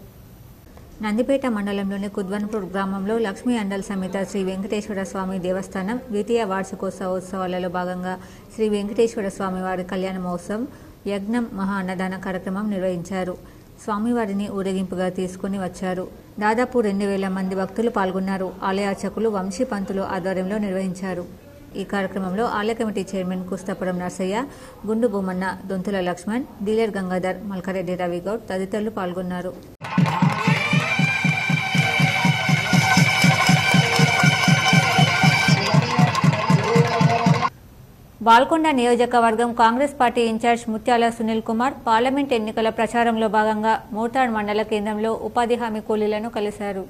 నందిపేట మండలంలోని కుద్వాన్పూర్ గ్రామంలో లక్ష్మీ అండాల్ సమేత శ్రీ వెంకటేశ్వర స్వామి దేవస్థానం ద్వితీయ వార్షికోత్సవాలలో భాగంగా శ్రీ వెంకటేశ్వర స్వామి వారి కళ్యాణ మహోత్సవం, యజ్ఞం, మహా అన్నదాన కార్యక్రమం నిర్వహించారు. స్వామివారిని ఊరేగింపుగా తీసుకుని వచ్చారు. దాదాపు 2000 మంది భక్తులు పాల్గొన్నారు. ఆలయ అర్చకులు వంశీ పంతులు ఆధ్వర్యంలో నిర్వహించారు. ఈ కార్యక్రమంలో ఆలయ కమిటీ చైర్మన్ కుస్తాపురం నర్సయ్య, గుండు భూమన్న, దొంతుల లక్ష్మణ్, డీలర్ గంగాధర్, మల్కారెడ్డి రవిగౌడ్ తదితరులు పాల్గొన్నారు. బాల్కొండ నియోజకవర్గం కాంగ్రెస్ పార్టీ ఇన్ఛార్జ్ ముత్యాల సునీల్ కుమార్ పార్లమెంట్ ఎన్నికల ప్రచారంలో భాగంగా మోతాడ్ మండల కేంద్రంలో ఉపాధి హామీ కూలీలను కలిశారు.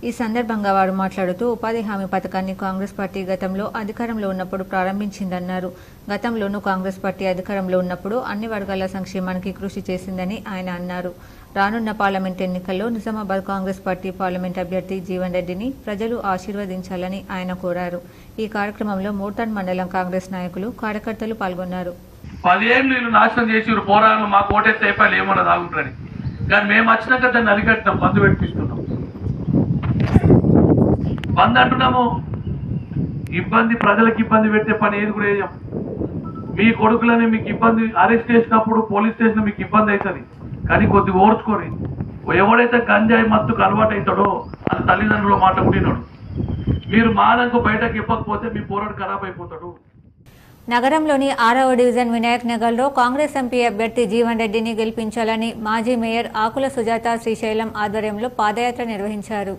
ఈ సందర్భంగా వారు మాట్లాడుతూ ఉపాధి హామీ పథకాన్ని కాంగ్రెస్ పార్టీ గతంలో అధికారంలో ఉన్నప్పుడు ప్రారంభించిందన్నారు. గతంలోనూ కాంగ్రెస్ పార్టీ అధికారంలో ఉన్నప్పుడు అన్ని వర్గాల సంక్షేమానికి కృషి చేసిందని ఆయన అన్నారు. రానున్న పార్లమెంట్ ఎన్నికల్లో నిజామాబాద్ కాంగ్రెస్ పార్టీ పార్లమెంట్ అభ్యర్థి జీవన్ రెడ్డిని ప్రజలు ఆశీర్వదించాలని ఆయన కోరారు. ఈ కార్యక్రమంలో మోతాడ్ మండలం కాంగ్రెస్ నాయకులు, కార్యకర్తలు పాల్గొన్నారు.
10 ఏళ్ళు నాశనం చేసి పోరాలు మాకు ఓటేస్తే అయిపోయి ఏమన్నా తాగుంటారని, కానీ మేము వచ్చినాక దాన్ని అరికట్టినాం, బంద్ పెట్టిస్తున్నాం. బంద్ అంటున్నాము, ప్రజలకు ఇబ్బంది పెట్టే పని ఏది కూడా వేయం. మీ కొడుకులని మీకు ఇబ్బంది, అరెస్ట్ చేసినప్పుడు పోలీస్ స్టేషన్ మీకు ఇబ్బంది అవుతుంది, కానీ కొద్దిగా ఓర్చుకోరి. ఎవడైతే గంజాయి మత్తుకు అలవాటు అవుతాడో అది తల్లిదండ్రుల మాట ఉండినాడు. మీరు మానంకు బయటకు ఇవ్వకపోతే మీ పోరాడు ఖరాబ్ అయిపోతాడు.
నగరంలోని 6వ డివిజన్ వినాయక్ నగర్లో కాంగ్రెస్ ఎంపీ అభ్యర్థి జీవన్ రెడ్డిని గెలిపించాలని మాజీ మేయర్ ఆకుల సుజాత శ్రీశైలం ఆధ్వర్యంలో పాదయాత్ర నిర్వహించారు.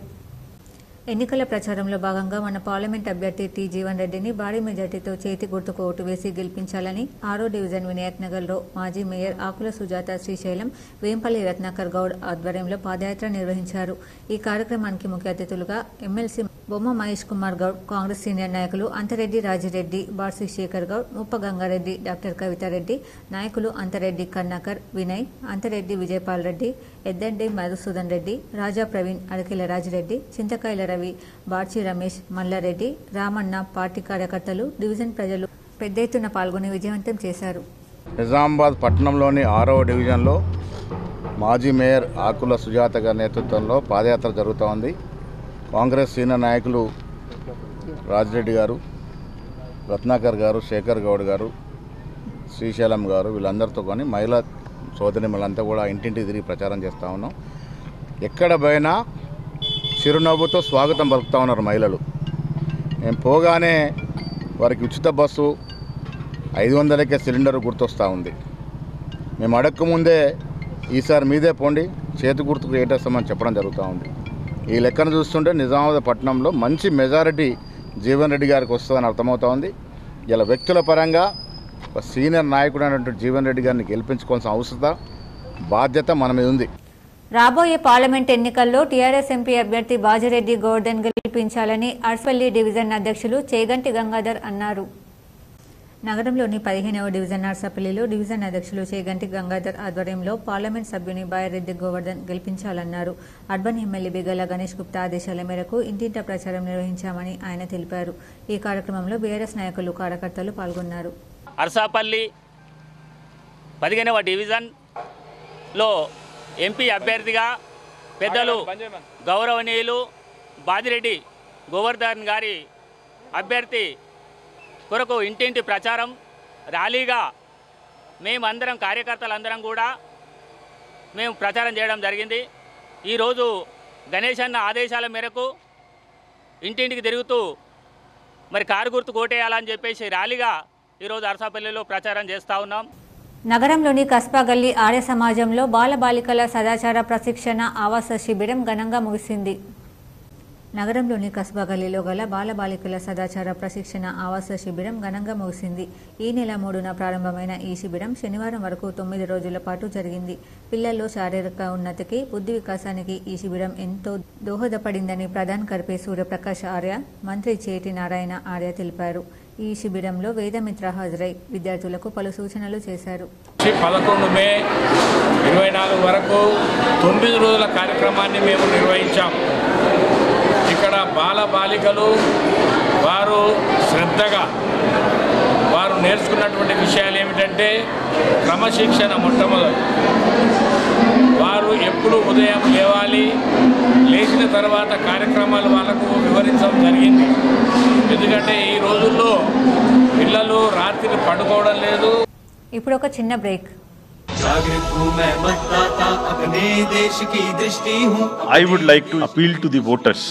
ఎన్నికల ప్రచారంలో భాగంగా మన పార్లమెంట్ అభ్యర్థి టి జీవన్ రెడ్డిని భారీ మెజార్టీతో చేతి గుర్తుకు ఓటు వేసి గెలిపించాలని 6వ డివిజన్ వినాయక్ నగర్లో మాజీ మేయర్ ఆకుల సుజాత శ్రీశైలం, వేంపల్లి రత్నాకర్ గౌడ్ ఆధ్వర్యంలో పాదయాత్ర నిర్వహించారు. ఈ కార్యక్రమానికి ముఖ్య అతిథులుగా ఎమ్మెల్సీ బొమ్మ మహేష్ కుమార్ గౌడ్, కాంగ్రెస్ సీనియర్ నాయకులు అంతరెడ్డి రాజిరెడ్డి, బార్సి శేఖర్ గౌడ్, ముప్ప గంగారెడ్డి, డాక్టర్ కవితారెడ్డి, నాయకులు అంతరెడ్డి కర్ణాకర్, వినయ్, అంతరెడ్డి విజయపాల్ రెడ్డి, ఎద్దండి మధుసూదన్ రెడ్డి, రాజా ప్రవీణ్, అడకిల రాజిరెడ్డి, చింతకాయల రవి, బార్చి రమేష్, మల్లారెడ్డి, రామన్న, పార్టీ కార్యకర్తలు, డివిజన్ ప్రజలు పెద్ద ఎత్తున పాల్గొని విజయవంతం చేశారు.
నిజామాబాద్ పట్టణంలోని 6వ డివిజన్లో మాజీ మేయర్ ఆకుల సుజాత గారి నేతృత్వంలో పాదయాత్ర జరుగుతూ ఉంది. కాంగ్రెస్ సీనియర్ నాయకులు రాజిరెడ్డి గారు, రత్నాకర్ గారు, శేఖర్ గౌడ్ గారు, శ్రీశైలం గారు, వీళ్ళందరితో కానీ మహిళా సోదరిమలంతా కూడా ఇంటింటికి తిరిగి ప్రచారం చేస్తూ ఉన్నాం. ఎక్కడ పోయినా చిరునవ్వుతో స్వాగతం పలుకుతూ ఉన్నారు మహిళలు. మేము పోగానే వారికి ఉచిత బస్సు, 500కే సిలిండర్ గుర్తొస్తూ ఉంది. మేము అడగకముందే ఈసారి మీదే పోండి, చేతి గుర్తుకు ఏటేస్తామని చెప్పడం జరుగుతూ ఉంది. ఈ లెక్కను చూస్తుంటే నిజామాబాద్ పట్టణంలో మంచి మెజారిటీ జీవన్ రెడ్డి గారికి వస్తుందని అర్థమవుతా ఉంది. ఇలా వ్యక్తుల పరంగా ఒక సీనియర్ నాయకుడు అయినటువంటి జీవన్ రెడ్డి గారిని గెలిపించుకోవాల్సిన అవసరం, బాధ్యత మన మీద ఉంది.
రాబోయే పార్లమెంట్ ఎన్నికల్లో టీఆర్ఎస్ ఎంపీ అభ్యర్థి బాజిరెడ్డి గోవర్ధన్ గెలిపించాలని అర్స్పల్లి డివిజన్ అధ్యక్షులు చేగంటి గంగాధర్ అన్నారు. నగరంలోని 15వ డివిజన్ నర్సపల్లిలో డివిజన్ అధ్యక్షులు చేగంటి గంగాధర్ ఆధ్వర్యంలో పార్లమెంట్ సభ్యుని బాజిరెడ్డి గోవర్ధన్ గెలిపించాలన్నారు. అర్బన్ ఎమ్మెల్యే బిగల గణేష్ గుప్తా ఆదేశాల మేరకు ఇంటింటా ప్రచారం నిర్వహించామని ఆయన తెలిపారు. ఈ కార్యక్రమంలో బీఆర్ఎస్ నాయకులు, కార్యకర్తలు పాల్గొన్నారు.
అర్సాపల్లి 15వ డివిజన్ లో ఎంపీ అభ్యర్థిగా పెద్దలు గౌరవనీయులు బాదిరెడ్డి గోవర్ధన్ గారి అభ్యర్థి కొరకు ఇంటింటి ప్రచారం ర్యాలీగా మేమందరం కార్యకర్తలందరం కూడా మేము ప్రచారం చేయడం జరిగింది. ఈరోజు గణేష్ అన్న ఆదేశాల మేరకు ఇంటింటికి తిరుగుతూ మరి కారు గుర్తు కోటేయాలని చెప్పేసి ర్యాలీగా ఈరోజు అరసాపల్లిలో ప్రచారం చేస్తూ ఉన్నాం.
నగరంలోని కస్బా గల్లీ ఆర్య సమాజంలో బాలబాలికల సదాచార ప్రశిక్షణ ఆవాస శిబిరం ఘనంగా ముగిసింది. నగరంలోని కస్బా గల్లీలో గల బాలబాలికల సదాచార ప్రశిక్షణ ఆవాస శిబిరం ఘనంగా ముగిసింది. ఈ నెల 3న ప్రారంభమైన ఈ శిబిరం శనివారం వరకు 9 రోజుల పాటు జరిగింది. పిల్లల్లో శారీరక ఉన్నతికి, బుద్ధి వికాసానికి ఈ శిబిరం ఎంతో దోహదపడిందని ప్రధాన్ కర్పే సూర్యప్రకాష్ ఆర్య, మంత్రి చేటి నారాయణ ఆర్య తెలిపారు. ఈ శిబిరంలో వేదమిత్ర హాజరై విద్యార్థులకు పలు సూచనలు చేశారు.
11 మే 24 వరకు 9 రోజుల కార్యక్రమాన్ని మేము నిర్వహించాం. ఇక్కడ బాలబాలికలు వారు శ్రద్ధగా వారు నేర్చుకున్నటువంటి విషయాలు ఏమిటంటే క్రమశిక్షణ. మొట్టమొదటి వారు ఎప్పుడు ఉదయం లేవాలి, లేచిన తర్వాత కార్యక్రమాలు వాళ్ళకు వివరించడం జరిగింది. ఎందుకంటే ఈ రోజుల్లో పిల్లలు రాత్రి పడుకోవడం లేదు.
ఇప్పుడు ఒక చిన్న break.
I would like to appeal to the voters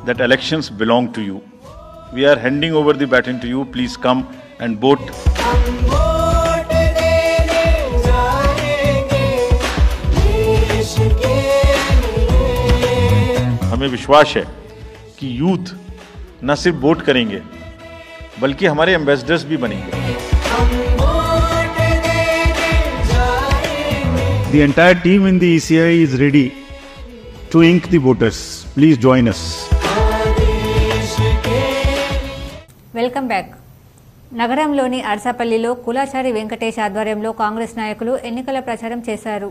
that elections belong to you. We are handing over the baton to you. Please come and vote. हमें विश्वास है कि यूथ न सिर्फ वोट करेंगे बल्कि हमारे एम्बेसडर्स भी बनेंगे.
The entire team in the ECI is ready to ink the voters. Please join us.
Welcome back. నగరంలోని అర్సాపల్లిలో కులాచారి వెంకటేష్ ఆధ్వర్యంలో కాంగ్రెస్ నాయకులు ఎన్నికల ప్రచారం చేశారు.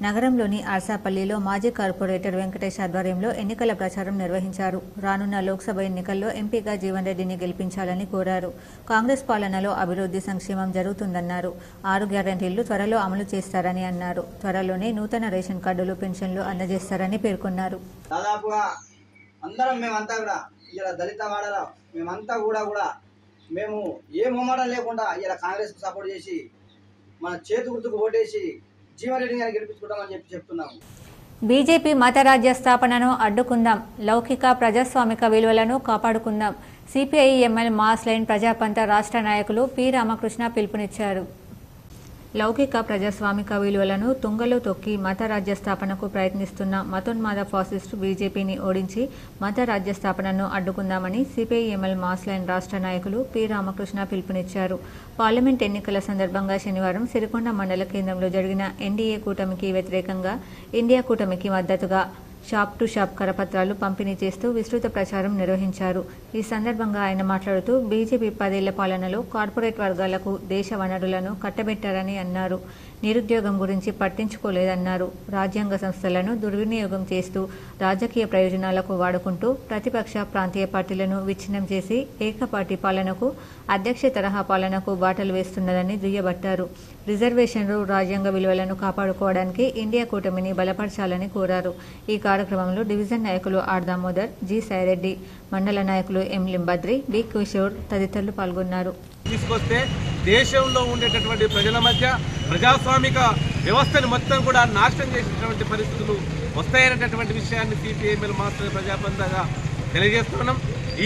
నగరంలోని అర్సాపల్లిలో మాజీ కార్పొరేటర్ వెంకటేష్ ఆధ్వర్యంలో ఎన్నికల ప్రచారం నిర్వహించారు. రానున్న లోక్సభ ఎన్నికల్లో ఎంపీగా జీవన్ రెడ్డిని గెలిపించాలని కోరారు. కాంగ్రెస్ పాలనలో అభివృద్ధి సంక్షేమం జరుగుతుందన్నారు. 6 గ్యారెంటీలు త్వరలో అమలు చేస్తారని అన్నారు. త్వరలోనే నూతన రేషన్ కార్డులు, పెన్షన్లు అందజేస్తారని పేర్కొన్నారు.
దాదాపుగా అందరం మేమంతా కూడా ఇలా దళిత వాడలో మేమంతా కూడా మేము ఏ మొహమాటం లేకుండా ఇలా కాంగ్రెస్కు సపోర్ట్ చేసి మన చేతి గుర్తుకు ఓటేసి జీవన్ రెడ్డి గారిని గెలిపించుకుంటామని చెప్తున్నాము.
బీజేపీ మతరాజ్య స్థాపనను అడ్డుకుందాం, లౌకిక ప్రజాస్వామిక విలువలను కాపాడుకుందాం. సిపిఐ-ఎంఎల్ మాస్ లైన్ ప్రజాపంత రాష్ట్ర నాయకులు పి రామకృష్ణ పిలుపునిచ్చారు. లౌకిక ప్రజాస్వామిక విలువలను తుంగలో తొక్కి మత రాజ్య స్థాపనకు ప్రయత్నిస్తున్న మతోన్మాద ఫాసిస్టు బీజేపీని ఓడించి మత రాజ్య స్థాపనను అడ్డుకుందామని సిపిఐ-ఎంఎల్ మాస్ లైన్ రాష్ట్ర నాయకులు పి రామకృష్ణ పిలుపునిచ్చారు. పార్లమెంట్ ఎన్నికల సందర్భంగా శనివారం సిరికొండ మండల కేంద్రంలో జరిగిన ఎన్డీఏ కూటమికి వ్యతిరేకంగా ఇండియా కూటమికి మద్దతుగా షాప్ టు షాప్ కరపత్రాలు పంపిణీ చేస్తూ విస్తృత ప్రచారం నిర్వహించారు. ఈ సందర్భంగా ఆయన మాట్లాడుతూ బీజేపీ 10 ఏళ్ల పాలనలో కార్పొరేట్ వర్గాలకు దేశ వనరులను కట్టబెట్టారని అన్నారు. నిరుద్యోగం గురించి పట్టించుకోలేదన్నారు. రాజ్యాంగ సంస్థలను దుర్వినియోగం చేస్తూ రాజకీయ ప్రయోజనాలకు వాడుకుంటూ ప్రతిపక్ష ప్రాంతీయ పార్టీలను విచ్ఛిన్నం చేసి ఏకపార్టీ పాలనకు, అధ్యక్ష తరహా పాలనకు బాటలు వేస్తున్నదని దుయ్యబట్టారు. రిజర్వేషన్లు, రాజ్యాంగ విలువలను కాపాడుకోవడానికి ఇండియా కూటమిని బలపరచాలని కోరారు. ఈ కార్యక్రమంలో డివిజన్ నాయకులు ఆర్ దామోదర్, జి సాయిరెడ్డి, మండల నాయకులు ఎం లింబద్రి, బి కిషోర్ తదితరులు పాల్గొన్నారు.
తీసుకొస్తే దేశంలో ఉండేటటువంటి ప్రజల మధ్య ప్రజాస్వామిక వ్యవస్థను మొత్తం కూడా నాశనం చేసేటటువంటి పరిస్థితులు వస్తాయనేటటువంటి విషయాన్ని సిపిఐ-ఎంఎల్ మాస్టర్ ప్రజాబంధంగా తెలియజేస్తున్నాం.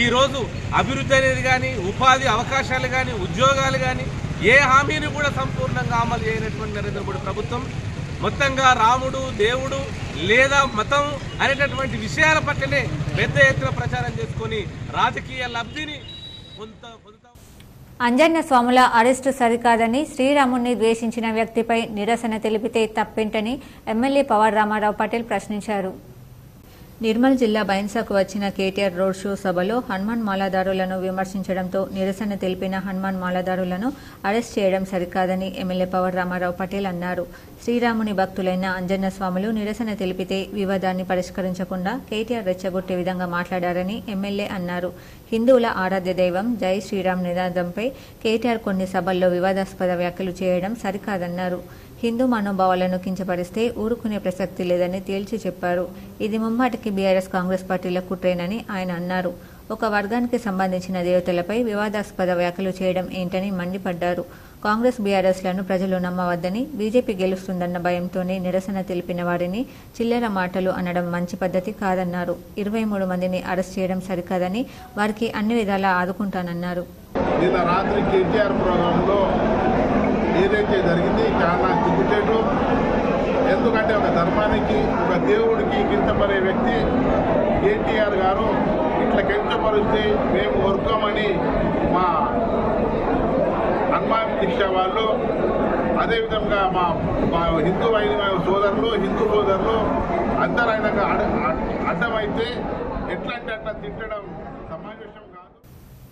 ఈరోజు అభివృద్ధి అనేది కానీ, ఉపాధి అవకాశాలు కానీ, ఉద్యోగాలు కానీ ఏ హామీని కూడా సంపూర్ణంగా అమలు చేయనటువంటి నరేంద్ర మోడీ ప్రభుత్వం మొత్తంగా రాముడు, దేవుడు లేదా మతం అనేటటువంటి విషయాల పట్లనే పెద్ద ఎత్తున ప్రచారం చేసుకొని రాజకీయ లబ్ధిని పొందుతా.
అంజన్న స్వాముల అరెస్టు సరికాదని, శ్రీరాముణ్ణి ద్వేషించిన వ్యక్తిపై నిరసన తెలిపితే తప్పేంటని ఎమ్మెల్యే పవర్ రామారావు పటేల్ ప్రశ్నించారు. నిర్మల్ జిల్లా బైన్సాకు వచ్చిన కేటీఆర్ రోడ్ షో సభలో హనుమాన్ మాలాదారులను విమర్శించడంతో నిరసన తెలిపిన హనుమాన్ మాలాదారులను అరెస్ట్ చేయడం సరికాదని ఎమ్మెల్యే పవర్ రామారావు పటేల్ అన్నారు. శ్రీరాముని భక్తులైన అంజన్న స్వాములు నిరసన తెలిపితే వివాదాన్ని పరిష్కరించకుండా కేటీఆర్ రెచ్చగొట్టే విధంగా మాట్లాడారని ఎమ్మెల్యే అన్నారు. హిందువుల ఆరాధ్య దైవం జై శ్రీరామ్ నినాదంపై కేటీఆర్ కొన్ని సభల్లో వివాదాస్పద వ్యాఖ్యలు చేయడం సరికాదన్నారు. హిందూ మనోభావాలను కించపరిస్తే ఊరుకునే ప్రసక్తి లేదని తేల్చి చెప్పారు. ఇది ముమ్మాటికి బీఆర్ఎస్ కాంగ్రెస్ పార్టీల కుట్రేనని ఆయన అన్నారు. ఒక వర్గానికి సంబంధించిన దేవతలపై వివాదాస్పద వ్యాఖ్యలు చేయడం ఏంటని మండిపడ్డారు. కాంగ్రెస్ బీఆర్ఎస్లను ప్రజలు నమ్మవద్దని, బీజేపీ గెలుస్తుందన్న భయంతోనే నిరసన తెలిపిన వారిని చిల్లర మాటలు అనడం మంచి పద్ధతి కాదన్నారు. 23 మందిని అరెస్ట్ చేయడం సరికాదని, వారికి అన్ని విధాలా ఆదుకుంటానన్నారు.
నిన్న రాత్రి కేటీఆర్ ప్రోగ్రాంలో ఏదైతే జరిగింది చాలా సిగ్గుచేటు. ఎందుకంటే ఒక ధర్మానికి, ఒక దేవుడికి కించపడే వ్యక్తి కేటీఆర్ గారు ఇట్లా కించపరిస్తే మేము వర్గమని మా హనుమాన్ దీక్ష వాళ్ళు, అదేవిధంగా మా హిందూ సోదరులు అందరూ ఆయనకు అడ్డమైతే ఎట్లంటే అట్లా తిట్టడం సమావేశం కాదు.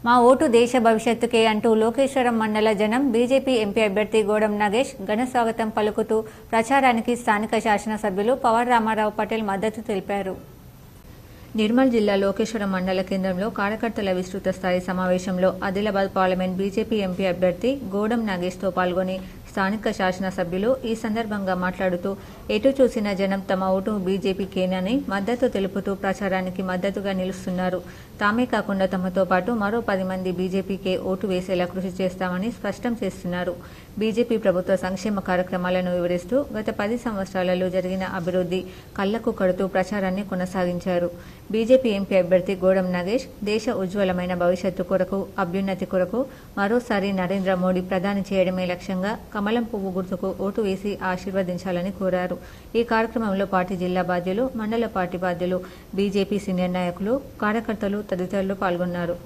మా ఓటు దేశ భవిష్యత్తుకే అంటూ లోకేశ్వరం మండల జనం బీజేపీ ఎంపీ అభ్యర్థి గోడం నాగేష్ ఘన స్వాగతం పలుకుతూ ప్రచారానికి స్థానిక శాసనసభ్యులు పవర్ రామారావు పటేల్ మద్దతు తెలిపారు. నిర్మల్ జిల్లా లోకేశ్వరం మండల కేంద్రంలో కార్యకర్తల విస్తృత స్థాయి సమావేశంలో ఆదిలాబాద్ పార్లమెంట్ బీజేపీ ఎంపీ అభ్యర్థి గోడం నాగేష్తో పాల్గొని స్థానిక శాసనసభ్యులు ఈ సందర్భంగా మాట్లాడుతూ ఎటు చూసిన జనం తమ ఓటు బీజేపీకేనని మద్దతు తెలుపుతూ ప్రచారానికి మద్దతుగా నిలుస్తున్నారు. తామే కాకుండా తమతో పాటు మరో 10 మంది బీజేపీకే ఓటు వేసేలా కృషి చేస్తామని స్పష్టం చేస్తున్నారు. బీజేపీ ప్రభుత్వ సంక్షేమ కార్యక్రమాలను వివరిస్తూ గత 10 సంవత్సరాలలో జరిగిన అభివృద్ధి కళ్లకు కడుతూ ప్రచారాన్ని కొనసాగించారు. బీజేపీ ఎంపీ అభ్యర్థి గోడం నాగేష్ దేశ ఉజ్వలమైన భవిష్యత్తు కొరకు, అభ్యున్నతి కొరకు మరోసారి నరేంద్ర మోడీ ప్రధాని చేయడమే లక్ష్యంగా కమలం పువ్వు గుర్తుకు ఓటు వేసి ఆశీర్వదించాలని కోరారు. ఈ కార్యక్రమంలో పార్టీ జిల్లా బాధ్యులు, మండల పార్టీ బాధ్యులు, బీజేపీ సీనియర్ నాయకులు, కార్యకర్తలు తదితరులు పాల్గొన్నారు.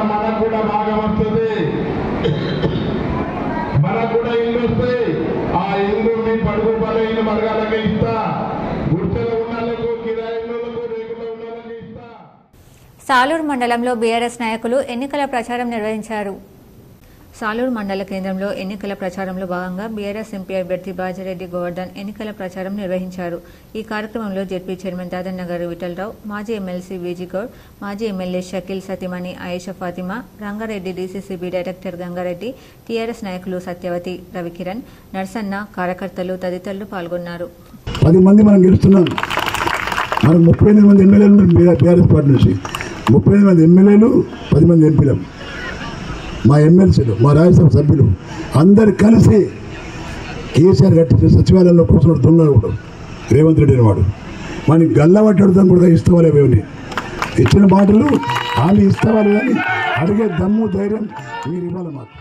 మనకు కూడా బాగా వస్తుంది, మనకు కూడా ఇల్లు వస్తాయి. ఆ ఇల్లు మీ పడుగు బలైన వర్గాలకి ఇస్తా, గుర్తులో ఉన్నలకు, కిరాయిలకు, రేగులో ఉన్నలకు ఇస్తా.
సాలూరు మండలంలో బీఆర్ఎస్ నాయకులు ఎన్నికల ప్రచారం నిర్వహించారు. సాలూరు మండల కేంద్రంలో ఎన్నికల ప్రచారంలో భాగంగా బీఆర్ఎస్ ఎంపీ అభ్యర్థి బాజిరెడ్డి గోవర్ధన్ ఎన్నికల ప్రచారం నిర్వహించారు. ఈ కార్యక్రమంలో జెడ్పీ చైర్మన్ దాదన్నగారి విఠలరావు, మాజీ ఎమ్మెల్సీ వీజీగౌడ్, మాజీ ఎమ్మెల్యే షకీల్ సతీమణి Ayesha Fatima, Rangareddy DCCB director Gangareddy, TRS నాయకులు సత్యవతి, రవికిరణ్, నర్సన్న, కార్యకర్తలు తదితరులు పాల్గొన్నారు.
10 మంది మనం గెలుస్తున్నాం. మనకు 38 మంది ఎమ్మెల్యేలు బీఆర్ఎస్ పార్టీ నుంచి, 38 మంది ఎమ్మెల్యేలు, 10 మంది ఎంపీలు, మా ఎమ్మెల్సీలు, మా రాజ్యసభ సభ్యులు అందరు కలిసి కేసీఆర్ కట్టించిన సచివాలయంలో కూర్చున్నాడు దొంగడు రేవంత్ రెడ్డి వాడు. మనకి గల్లబట్టడం కూడా ఇస్తావాలే ఏమని ఇచ్చిన మాటలు హామీ ఇస్తావాలి కానీ అడిగే దమ్ము ధైర్యం మీరు ఇవ్వాలి మాకు.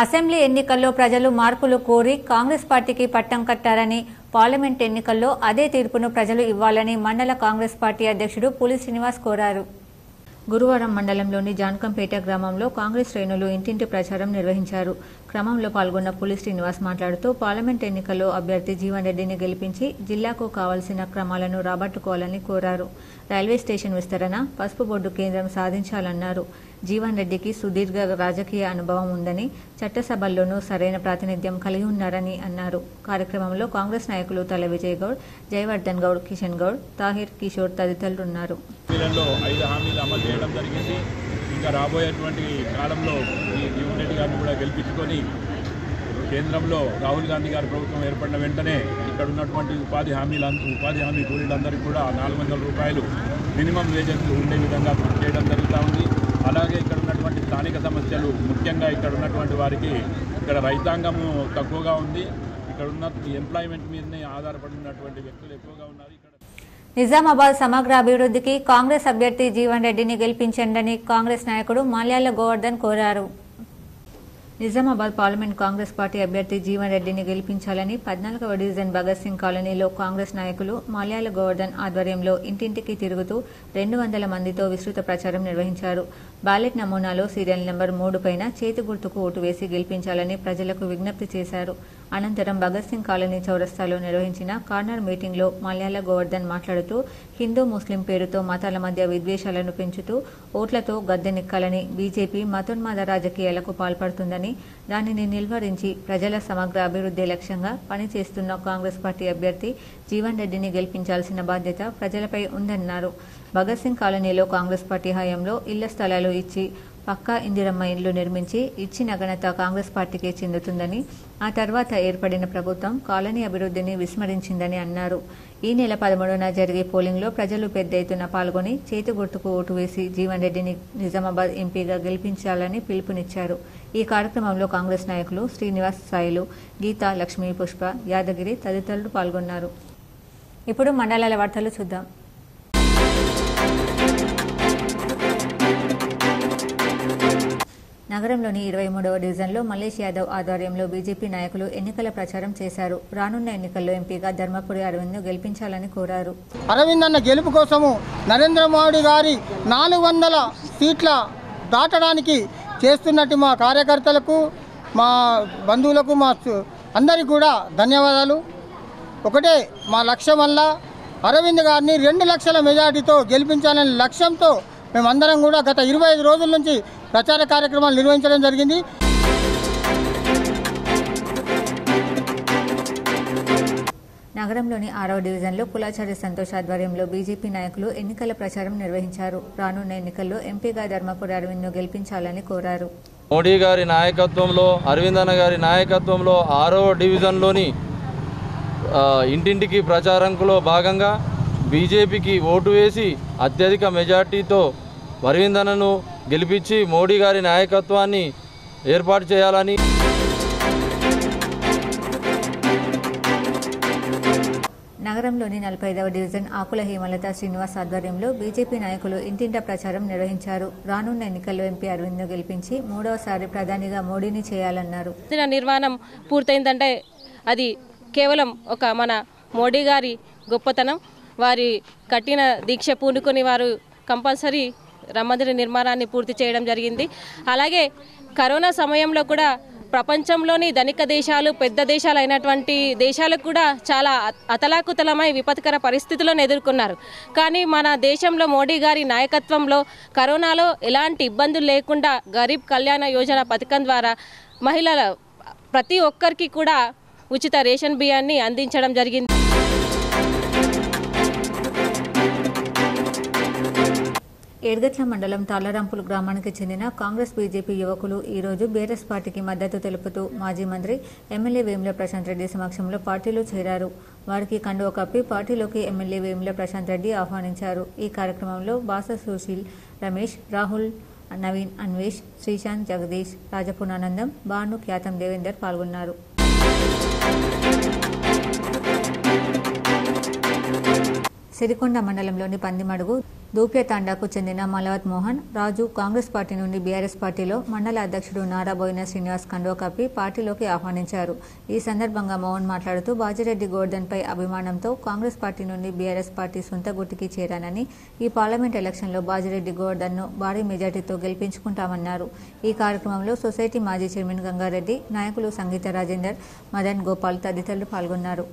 అసెంబ్లీ ఎన్నికల్లో ప్రజలు మార్పులు కోరి కాంగ్రెస్ పార్టీకి పట్టం కట్టారని, పార్లమెంట్ ఎన్నికల్లో అదే తీర్పును ప్రజలు ఇవ్వాలని మండల కాంగ్రెస్ పార్టీ అధ్యక్షుడు పులి శ్రీనివాస్ కోరారు. గురువారం మండలంలోని జాన్కంపేట గ్రామంలో కాంగ్రెస్ శ్రేణులు ఇంటింటి ప్రచారం నిర్వహించారు. క్రమంలో పాల్గొన్న పులి శ్రీనివాస్ మాట్లాడుతూ పార్లమెంట్ ఎన్నికల్లో అభ్యర్థి జీవన్ రెడ్డిని గెలిపించి జిల్లాకు కావాల్సిన క్రమాలను రాబట్టుకోవాలని కోరారు. రైల్వే స్టేషన్ విస్తరణ, పసుపు బోర్డు కేంద్రం సాధించాలన్నారు. జీవన్ రెడ్డికి సుదీర్ఘ రాజకీయ అనుభవం ఉందని, చట్టసభల్లోనూ సరైన ప్రాతినిధ్యం కలిగి ఉన్నారని అన్నారు. కార్యక్రమంలో కాంగ్రెస్ నాయకులు తల విజయ్ గౌడ్, జయవర్ధన్ గౌడ్, కిషన్ గౌడ్, తాహిర్, కిషోర్ తదితరులున్నారు.
5 హామీలు అమలు చేయడం జరిగింది. ఇంకా రాబోయేటువంటి కాలంలో ఈ జీవన్ రెడ్డి గారిని కూడా గెలిపించుకొని కేంద్రంలో రాహుల్ గాంధీ గారి ప్రభుత్వం ఏర్పడిన వెంటనే ఇక్కడ ఉన్నటువంటి ఉపాధి హామీ కూలీలందరికీ కూడా 400 రూపాయలు మినిమం వేజెస్ ఉండే విధంగా కృషి చేయడం జరుగుతూ ఉంది. అలాగే ఇక్కడ ఉన్నటువంటి స్థానిక సమస్యలు, ముఖ్యంగా ఇక్కడ ఉన్నటువంటి వారికి ఇక్కడ రైతాంగము తక్కువగా ఉంది. ఇక్కడ ఉన్న ఎంప్లాయ్మెంట్ మీదనే ఆధారపడినటువంటి వ్యక్తులు ఎక్కువగా ఉన్నారు.
నిజామాబాద్ సమగ్ర అభివృద్ధికి కాంగ్రెస్ అభ్యర్థి జీవన్ రెడ్డిని గెలిపించండని కాంగ్రెస్ నాయకుడు మాల్యాల గోవర్ధన్ కోరారు. నిజామాబాద్ పార్లమెంట్ కాంగ్రెస్ పార్టీ అభ్యర్థి జీవన్ రెడ్డిని గెలిపించాలని 14వ డివిజన్ భగత్ సింగ్ కాలనీలో కాంగ్రెస్ నాయకులు మాల్యాల గోవర్ధన్ ఆధ్వర్యంలో ఇంటింటికి తిరుగుతూ 200 మందితో విస్తృత ప్రచారం నిర్వహించారు. బ్యాలెట్ నమూనాలో సీరియల్ నెంబర్ 3 పైన చేతి గుర్తుకు ఓటు వేసి గెలిపించాలని ప్రజలకు విజ్ఞప్తి చేశారు. అనంతరం భగత్ సింగ్ కాలనీ చౌరస్తాలో నిర్వహించిన కార్నర్ మీటింగ్లో మల్యాల గోవర్ధన్ మాట్లాడుతూ హిందూ ముస్లిం పేరుతో మతాల మధ్య విద్వేషాలను పెంచుతూ ఓట్లతో గద్దెనెక్కాలని బీజేపీ మతోన్మాద రాజకీయాలకు పాల్పడుతుందని దానిని నిలువరించి ప్రజల సమగ్ర అభివృద్ధి లక్ష్యంగా పనిచేస్తున్న కాంగ్రెస్ పార్టీ అభ్యర్థి జీవన్ రెడ్డిని గెలిపించాల్సిన బాధ్యత ప్రజలపై ఉందన్నారు. భగత్ సింగ్ కాలనీలో కాంగ్రెస్ పార్టీ హయాంలో ఇళ్ల స్థలాలు ఇచ్చి పక్కా ఇందిరమ్మ ఇళ్లు నిర్మించి ఇచ్చిన ఘనత కాంగ్రెస్ పార్టీకే చెందుతుందని, ఆ తర్వాత ఏర్పడిన ప్రభుత్వం కాలనీ అభివృద్ధిని విస్మరించిందని అన్నారు. ఈ నెల 13న జరిగే పోలింగ్లో ప్రజలు పెద్ద ఎత్తున పాల్గొని చేతి గుర్తుకు ఓటు వేసి జీవన్ రెడ్డిని నిజామాబాద్ ఎంపీగా గెలిపించాలని పిలుపునిచ్చారు. ఈ కార్యక్రమంలో కాంగ్రెస్ నాయకులు శ్రీనివాస్ సాయిలు, గీతా, లక్ష్మీ, పుష్ప, యాదగిరి తదితరులు పాల్గొన్నారు. ఇప్పుడు మండలాల వార్తలు చూద్దాం. నగరంలోని 23వ డివిజన్లో మల్లేష్ యాదవ్ ఆధ్వర్యంలో బీజేపీ నాయకులు ఎన్నికల ప్రచారం చేశారు. రానున్న ఎన్నికల్లో ఎంపీగా ధర్మపురి అరవింద్ను గెలిపించాలని కోరారు.
అరవింద్ అన్న గెలుపు కోసము నరేంద్ర మోడీ గారి 400 సీట్ల దాటడానికి చేస్తున్నట్టు మా కార్యకర్తలకు, మా బంధువులకు, మా అందరికీ కూడా ధన్యవాదాలు. ఒకటే మా లక్ష్యం వల్ల అరవింద్ గారిని 2 లక్షల మెజార్టీతో గెలిపించాలనే లక్ష్యంతో మేమందరం కూడా గత 25 రోజుల నుంచి ప్రచార కార్యక్రమాలు నిర్వహించడం జరిగింది.
నగరంలోని 6వ డివిజన్లో కులాచారి సంతోష్ ఆధ్వర్యంలో బీజేపీ నాయకులు ఎన్నికల ప్రచారం నిర్వహించారు. రానున్న ఎన్నికల్లో ఎంపీగా ధర్మపురి అరవింద్ను గెలిపించాలని కోరారు.
మోడీ గారి నాయకత్వంలో, అరవింద్ అన్న గారి నాయకత్వంలో 6వ డివిజన్లోని ఇంటింటికి ప్రచారంలో భాగంగా బీజేపీకి ఓటు వేసి అత్యధిక మెజార్టీతో అరవింద్ అన్నను గెలిపించి మోడీ గారి నాయకత్వాన్ని ఏర్పాటు చేయాలని.
నగరంలోని 45వ డివిజన్ ఆకుల హేమలత శ్రీనివాస్ ఆధ్వర్యంలో బీజేపీ నాయకులు ఇంటింటా ప్రచారం నిర్వహించారు. రానున్న ఎన్నికల్లో ఎంపీ అరవింద్ను గెలిపించి 3వసారి ప్రధానిగా మోడీని చేయాలన్నారు.
నిర్మాణం పూర్తయిందంటే అది కేవలం ఒక మన మోడీ గారి గొప్పతనం. వారి కఠిన దీక్ష పూనుకొని వారు కంపల్సరీ రామ మందిర నిర్మాణాన్ని పూర్తి చేయడం జరిగింది. అలాగే కరోనా సమయంలో కూడా ప్రపంచంలోని ధనిక దేశాలు, పెద్ద దేశాలు అయినటువంటి దేశాలకు కూడా చాలా అతలాకుతలమై విపత్కర పరిస్థితులను ఎదుర్కొన్నారు. కానీ మన దేశంలో మోడీ గారి నాయకత్వంలో కరోనాలో ఎలాంటి ఇబ్బందులు లేకుండా గరీబ్ కళ్యాణ యోజన పథకం ద్వారా మహిళల ప్రతి ఒక్కరికి కూడా ఉచిత రేషన్ బియ్యాన్ని అందించడం జరిగింది.
ఏడ్గట్ల మండలం తాళ్లరాంపుల్ గ్రామానికి చెందిన కాంగ్రెస్ బీజేపీ యువకులు ఈరోజు బీఆర్ఎస్ పార్టీకి మద్దతు తెలుపుతూ మాజీ మంత్రి ఎమ్మెల్యే వేముల ప్రశాంత్ రెడ్డి సమక్షంలో పార్టీలో చేరారు. వారికి కండువ కప్పి పార్టీలోకి ఎమ్మెల్యే వేముల ప్రశాంత్ రెడ్డి ఆహ్వానించారు. ఈ కార్యక్రమంలో బాస సుశీల్, రమేష్, రాహుల్, నవీన్, అన్వేష్, శ్రీశాంత్, జగదీష్, రాజపునానందం, భాను, ఖ్యాతం దేవేందర్ పాల్గొన్నారు. సిరికొండ మండలంలోని పందిమడుగు దూప్యతాండాకు చెందిన మలవత్ మోహన్ రాజు కాంగ్రెస్ పార్టీ నుండి బీఆర్ఎస్ పార్టీలో మండల అధ్యక్షుడు నారాబోయిన శ్రీనివాస్ కండువ కప్పి పార్టీలోకి ఆహ్వానించారు. ఈ సందర్భంగా మోహన్ మాట్లాడుతూ బాజిరెడ్డి గోవర్ధన్పై అభిమానంతో కాంగ్రెస్ పార్టీ నుండి బీఆర్ఎస్ పార్టీ సొంత గుర్తుకి చేరానని, ఈ పార్లమెంట్ ఎలక్షన్లో బాజిరెడ్డి గోవర్ధన్ను భారీ మెజార్టీతో గెలిపించుకుంటామన్నారు. ఈ కార్యక్రమంలో సొసైటీ మాజీ చైర్మన్ గంగారెడ్డి, నాయకులు సంగీత రాజేందర్, మదన్ గోపాల్ తదితరులు పాల్గొన్నారు.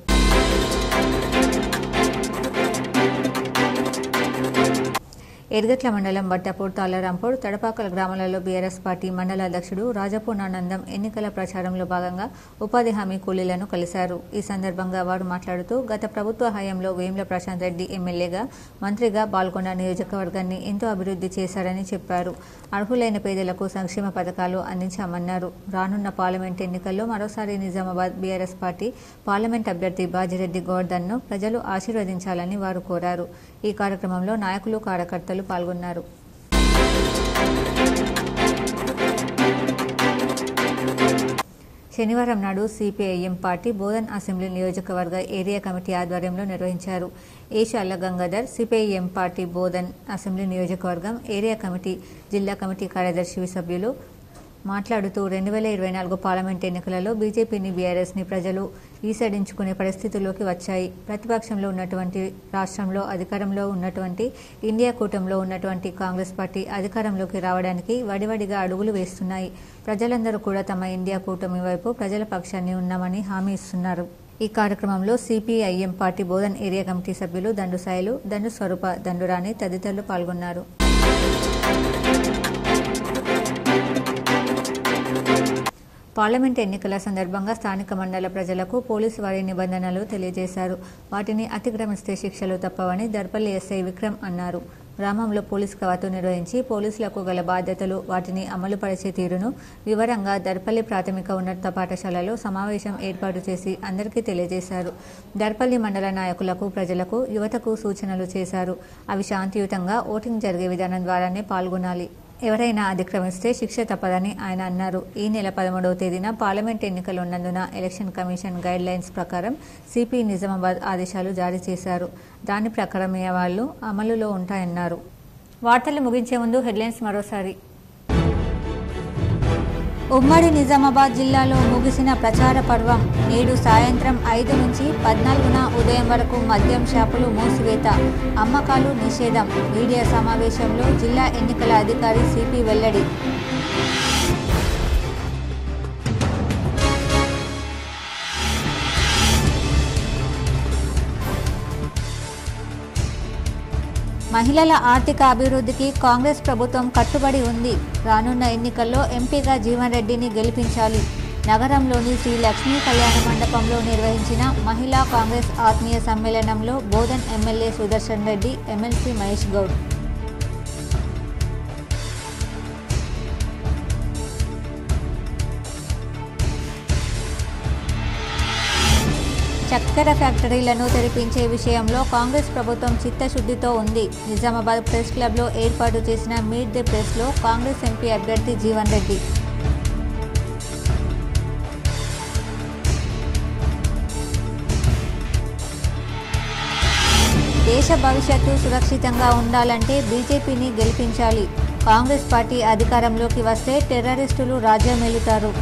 ఎర్గట్ల మండలం బట్టాపూర్, తాళ్లరాంపూర్, తడపాకల గ్రామాలలో బీఆర్ఎస్ పార్టీ మండల అధ్యక్షుడు రాజపునానందం ఎన్నికల ప్రచారంలో భాగంగా ఉపాధి హామీ కూలీలను కలిశారు. ఈ సందర్భంగా వారు మాట్లాడుతూ గత ప్రభుత్వ హయాంలో వేముల ప్రశాంత్ రెడ్డి ఎమ్మెల్యేగా, మంత్రిగా బాల్కొండ నియోజకవర్గాన్ని ఎంతో అభివృద్ధి చేశారని చెప్పారు. అర్హులైన పేదలకు సంక్షేమ పథకాలు అందించామన్నారు. రానున్న పార్లమెంట్ ఎన్నికల్లో మరోసారి నిజామాబాద్ బీఆర్ఎస్ పార్టీ పార్లమెంట్ అభ్యర్థి బాజిరెడ్డి గోవర్ధన్ను ప్రజలు ఆశీర్వదించాలని వారు కోరారు. ఈ కార్యక్రమంలో నాయకులు, కార్యకర్తలు పాల్గొన్నారు. శనివారం నాడు సిపిఐఎం పార్టీ బోధన్ అసెంబ్లీ నియోజకవర్గ ఏరియా కమిటీ ఆధ్వర్యంలో నిర్వహించారు. Eshala Gangadhar CPIM party Bodhan assembly నియోజకవర్గం ఏరియా కమిటీ జిల్లా కమిటీ కార్యదర్శి సభ్యులు మాట్లాడుతూ 2024 పార్లమెంట్ ఎన్నికలలో బీజేపీని బీఆర్ఎస్ని ప్రజలు ఈసడించుకునే పరిస్థితుల్లోకి వచ్చాయి. ప్రతిపక్షంలో ఉన్నటువంటి రాష్ట్రంలో అధికారంలో ఉన్నటువంటి ఇండియా కూటమిలో ఉన్నటువంటి కాంగ్రెస్ పార్టీ అధికారంలోకి రావడానికి వడివడిగా అడుగులు వేస్తున్నాయి. ప్రజలందరూ కూడా తమ ఇండియా కూటమి వైపు ప్రజల పక్షాన్ని ఉన్నామని హామీ ఇస్తున్నారు. ఈ కార్యక్రమంలో CPIM party Bodhan area committee సభ్యులు దండు సాయిలు, దండు స్వరూప, దండురాణి తదితరులు పాల్గొన్నారు. పార్లమెంట్ ఎన్నికల సందర్భంగా స్థానిక మండల ప్రజలకు పోలీసు వారి నిబంధనలు తెలియజేశారు. వాటిని అతిక్రమిస్తే శిక్షలు తప్పవని దర్పల్లి ఎస్ఐ విక్రమ్ అన్నారు. గ్రామంలో పోలీస్ కవాతు నిర్వహించి పోలీసులకు గల బాధ్యతలు, వాటిని అమలుపరిచే తీరును వివరంగా దర్పల్లి ప్రాథమిక ఉన్నత పాఠశాలలో సమావేశం ఏర్పాటు చేసి అందరికీ తెలియజేశారు. దర్పల్లి మండల నాయకులకు, ప్రజలకు, యువతకు సూచనలు చేశారు. అవి శాంతియుతంగా ఓటింగ్ జరిగే విధానం ద్వారానే పాల్గొనాలి. ఎవరైనా అతిక్రమిస్తే శిక్ష తప్పదని ఆయన అన్నారు. ఈ నెల 13వ తేదీన పార్లమెంట్ ఎన్నికలు ఉన్నందున ఎలక్షన్ కమిషన్ గైడ్ లైన్స్ ప్రకారం సిపి నిజామాబాద్ ఆదేశాలు జారీ చేశారు. దాని ప్రకారమే వాళ్ళు అమలులో ఉంటాయన్నారు. వార్తలు ముగించే ముందు హెడ్లైన్స్ మరోసారి. ఉమ్మడి నిజామాబాద్ జిల్లాలో ముగిసిన ప్రచార పర్వం. నేడు సాయంత్రం 5 నుంచి 14న ఉదయం వరకు మద్యం షాపులు మూసివేత, అమ్మకాలు నిషేధం. మీడియా సమావేశంలో జిల్లా ఎన్నికల అధికారి సిపి వెల్లడి. మహిళల ఆర్థిక అభివృద్ధికి కాంగ్రెస్ ప్రభుత్వం కట్టుబడి ఉంది. రానున్న ఎన్నికల్లో ఎంపీగా జీవన్ రెడ్డిని గెలిపించాలి. నగరంలోని శ్రీ లక్ష్మీ కళ్యాణ మండపంలో నిర్వహించిన మహిళా కాంగ్రెస్ ఆత్మీయ సమ్మేళనంలో బోధన్ ఎమ్మెల్యే సుదర్శన్ రెడ్డి, ఎమ్మెల్సీ మహేష్ గౌడ్. చక్కెర ఫ్యాక్టరీలను తెరిపించే విషయంలో కాంగ్రెస్ ప్రభుత్వం చిత్తశుద్ధితో ఉంది. నిజామాబాద్ ప్రెస్ క్లబ్లో ఏర్పాటు చేసిన మీట్ ది ప్రెస్లో కాంగ్రెస్ ఎంపీ అభ్యర్థి జీవన్ రెడ్డి. దేశ భవిష్యత్తు సురక్షితంగా ఉండాలంటే బీజేపీని గెలిపించాలి. కాంగ్రెస్ పార్టీ అధికారంలోకి వస్తే టెర్రరిస్టులు రాజ్యమేలుతారు.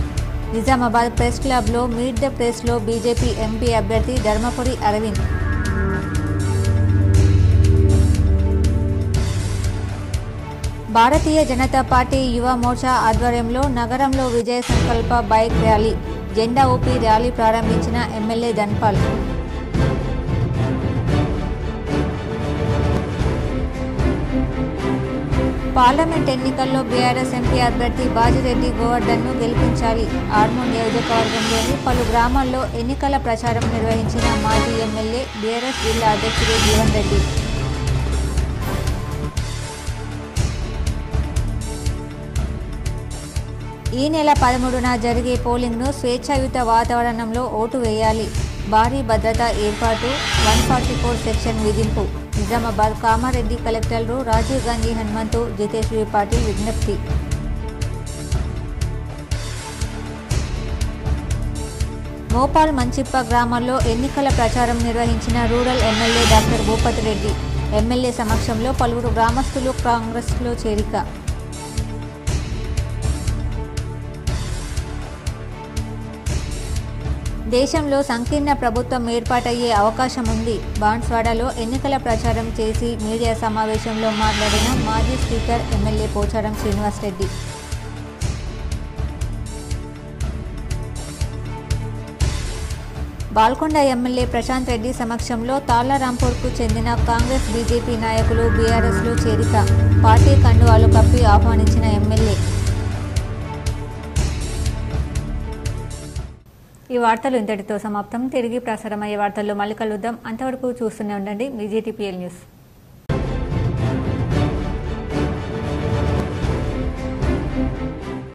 నిజామాబాద్ ప్రెస్ క్లబ్లో మీట్ ద ప్రెస్లో బీజేపీ ఎంపీ అభ్యర్థి ధర్మపురి అరవింద్. భారతీయ జనతా పార్టీ యువ మోర్చా ఆధ్వర్యంలో నగరంలో విజయ సంకల్ప బైక్ ర్యాలీ. జెండా ఊపి ర్యాలీ ప్రారంభించిన ఎమ్మెల్యే ధన్పాల్. పార్లమెంట్ ఎన్నికల్లో బీఆర్ఎస్ ఎంపీ అభ్యర్థి బాజిరెడ్డి గోవర్ధన్ను గెలిపించాలి. ఆర్మూర్ నియోజకవర్గంలోని పలు గ్రామాల్లో ఎన్నికల ప్రచారం నిర్వహించిన మాజీ ఎమ్మెల్యే బీఆర్ఎస్ జిల్లా అధ్యక్షుడు జీవన్ రెడ్డి. ఈ నెల 13న జరిగే పోలింగ్ను స్వేచ్ఛాయుత వాతావరణంలో ఓటు వేయాలి. భారీ భద్రతా ఏర్పాటు, 144 సెక్షన్ విధింపు. నిజామాబాద్ కామారెడ్డి కలెక్టర్లు రాజీవ్ గాంధీ హనుమంతు, జితేశ్వరి పాటిల్ విజ్ఞప్తి. మోపాల్ మంచిప్ప గ్రామాల్లో ఎన్నికల ప్రచారం నిర్వహించిన rural MLA doctor Bhupathi Reddy. MLA సమక్షంలో పలువురు గ్రామస్తులు కాంగ్రెస్లో చేరిక. దేశంలో సంకీర్ణ ప్రభుత్వం ఏర్పాటయ్యే అవకాశం ఉంది. బాన్స్వాడలో ఎన్నికల ప్రచారం చేసి మీడియా సమావేశంలో మాట్లాడిన మాజీ speaker MLA Pocharam Srinivasa Reddy. Balkonda MLA Prashant Reddy సమక్షంలో తాళ్లరాంపూర్కు చెందిన కాంగ్రెస్, బీజేపీ నాయకులు బీఆర్ఎస్లో చేరిక. పార్టీ కండువాలు కప్పి ఆహ్వానించిన ఎమ్మెల్యే. ఈ వార్తలు ఇంతటితో సమాప్తం. తిరిగి ప్రసారమయ్యే వార్తల్లో మళ్ళీ కలుద్దాం. అంతవరకు చూస్తూనే ఉండండి మీ జీటీపీఎల్ న్యూస్.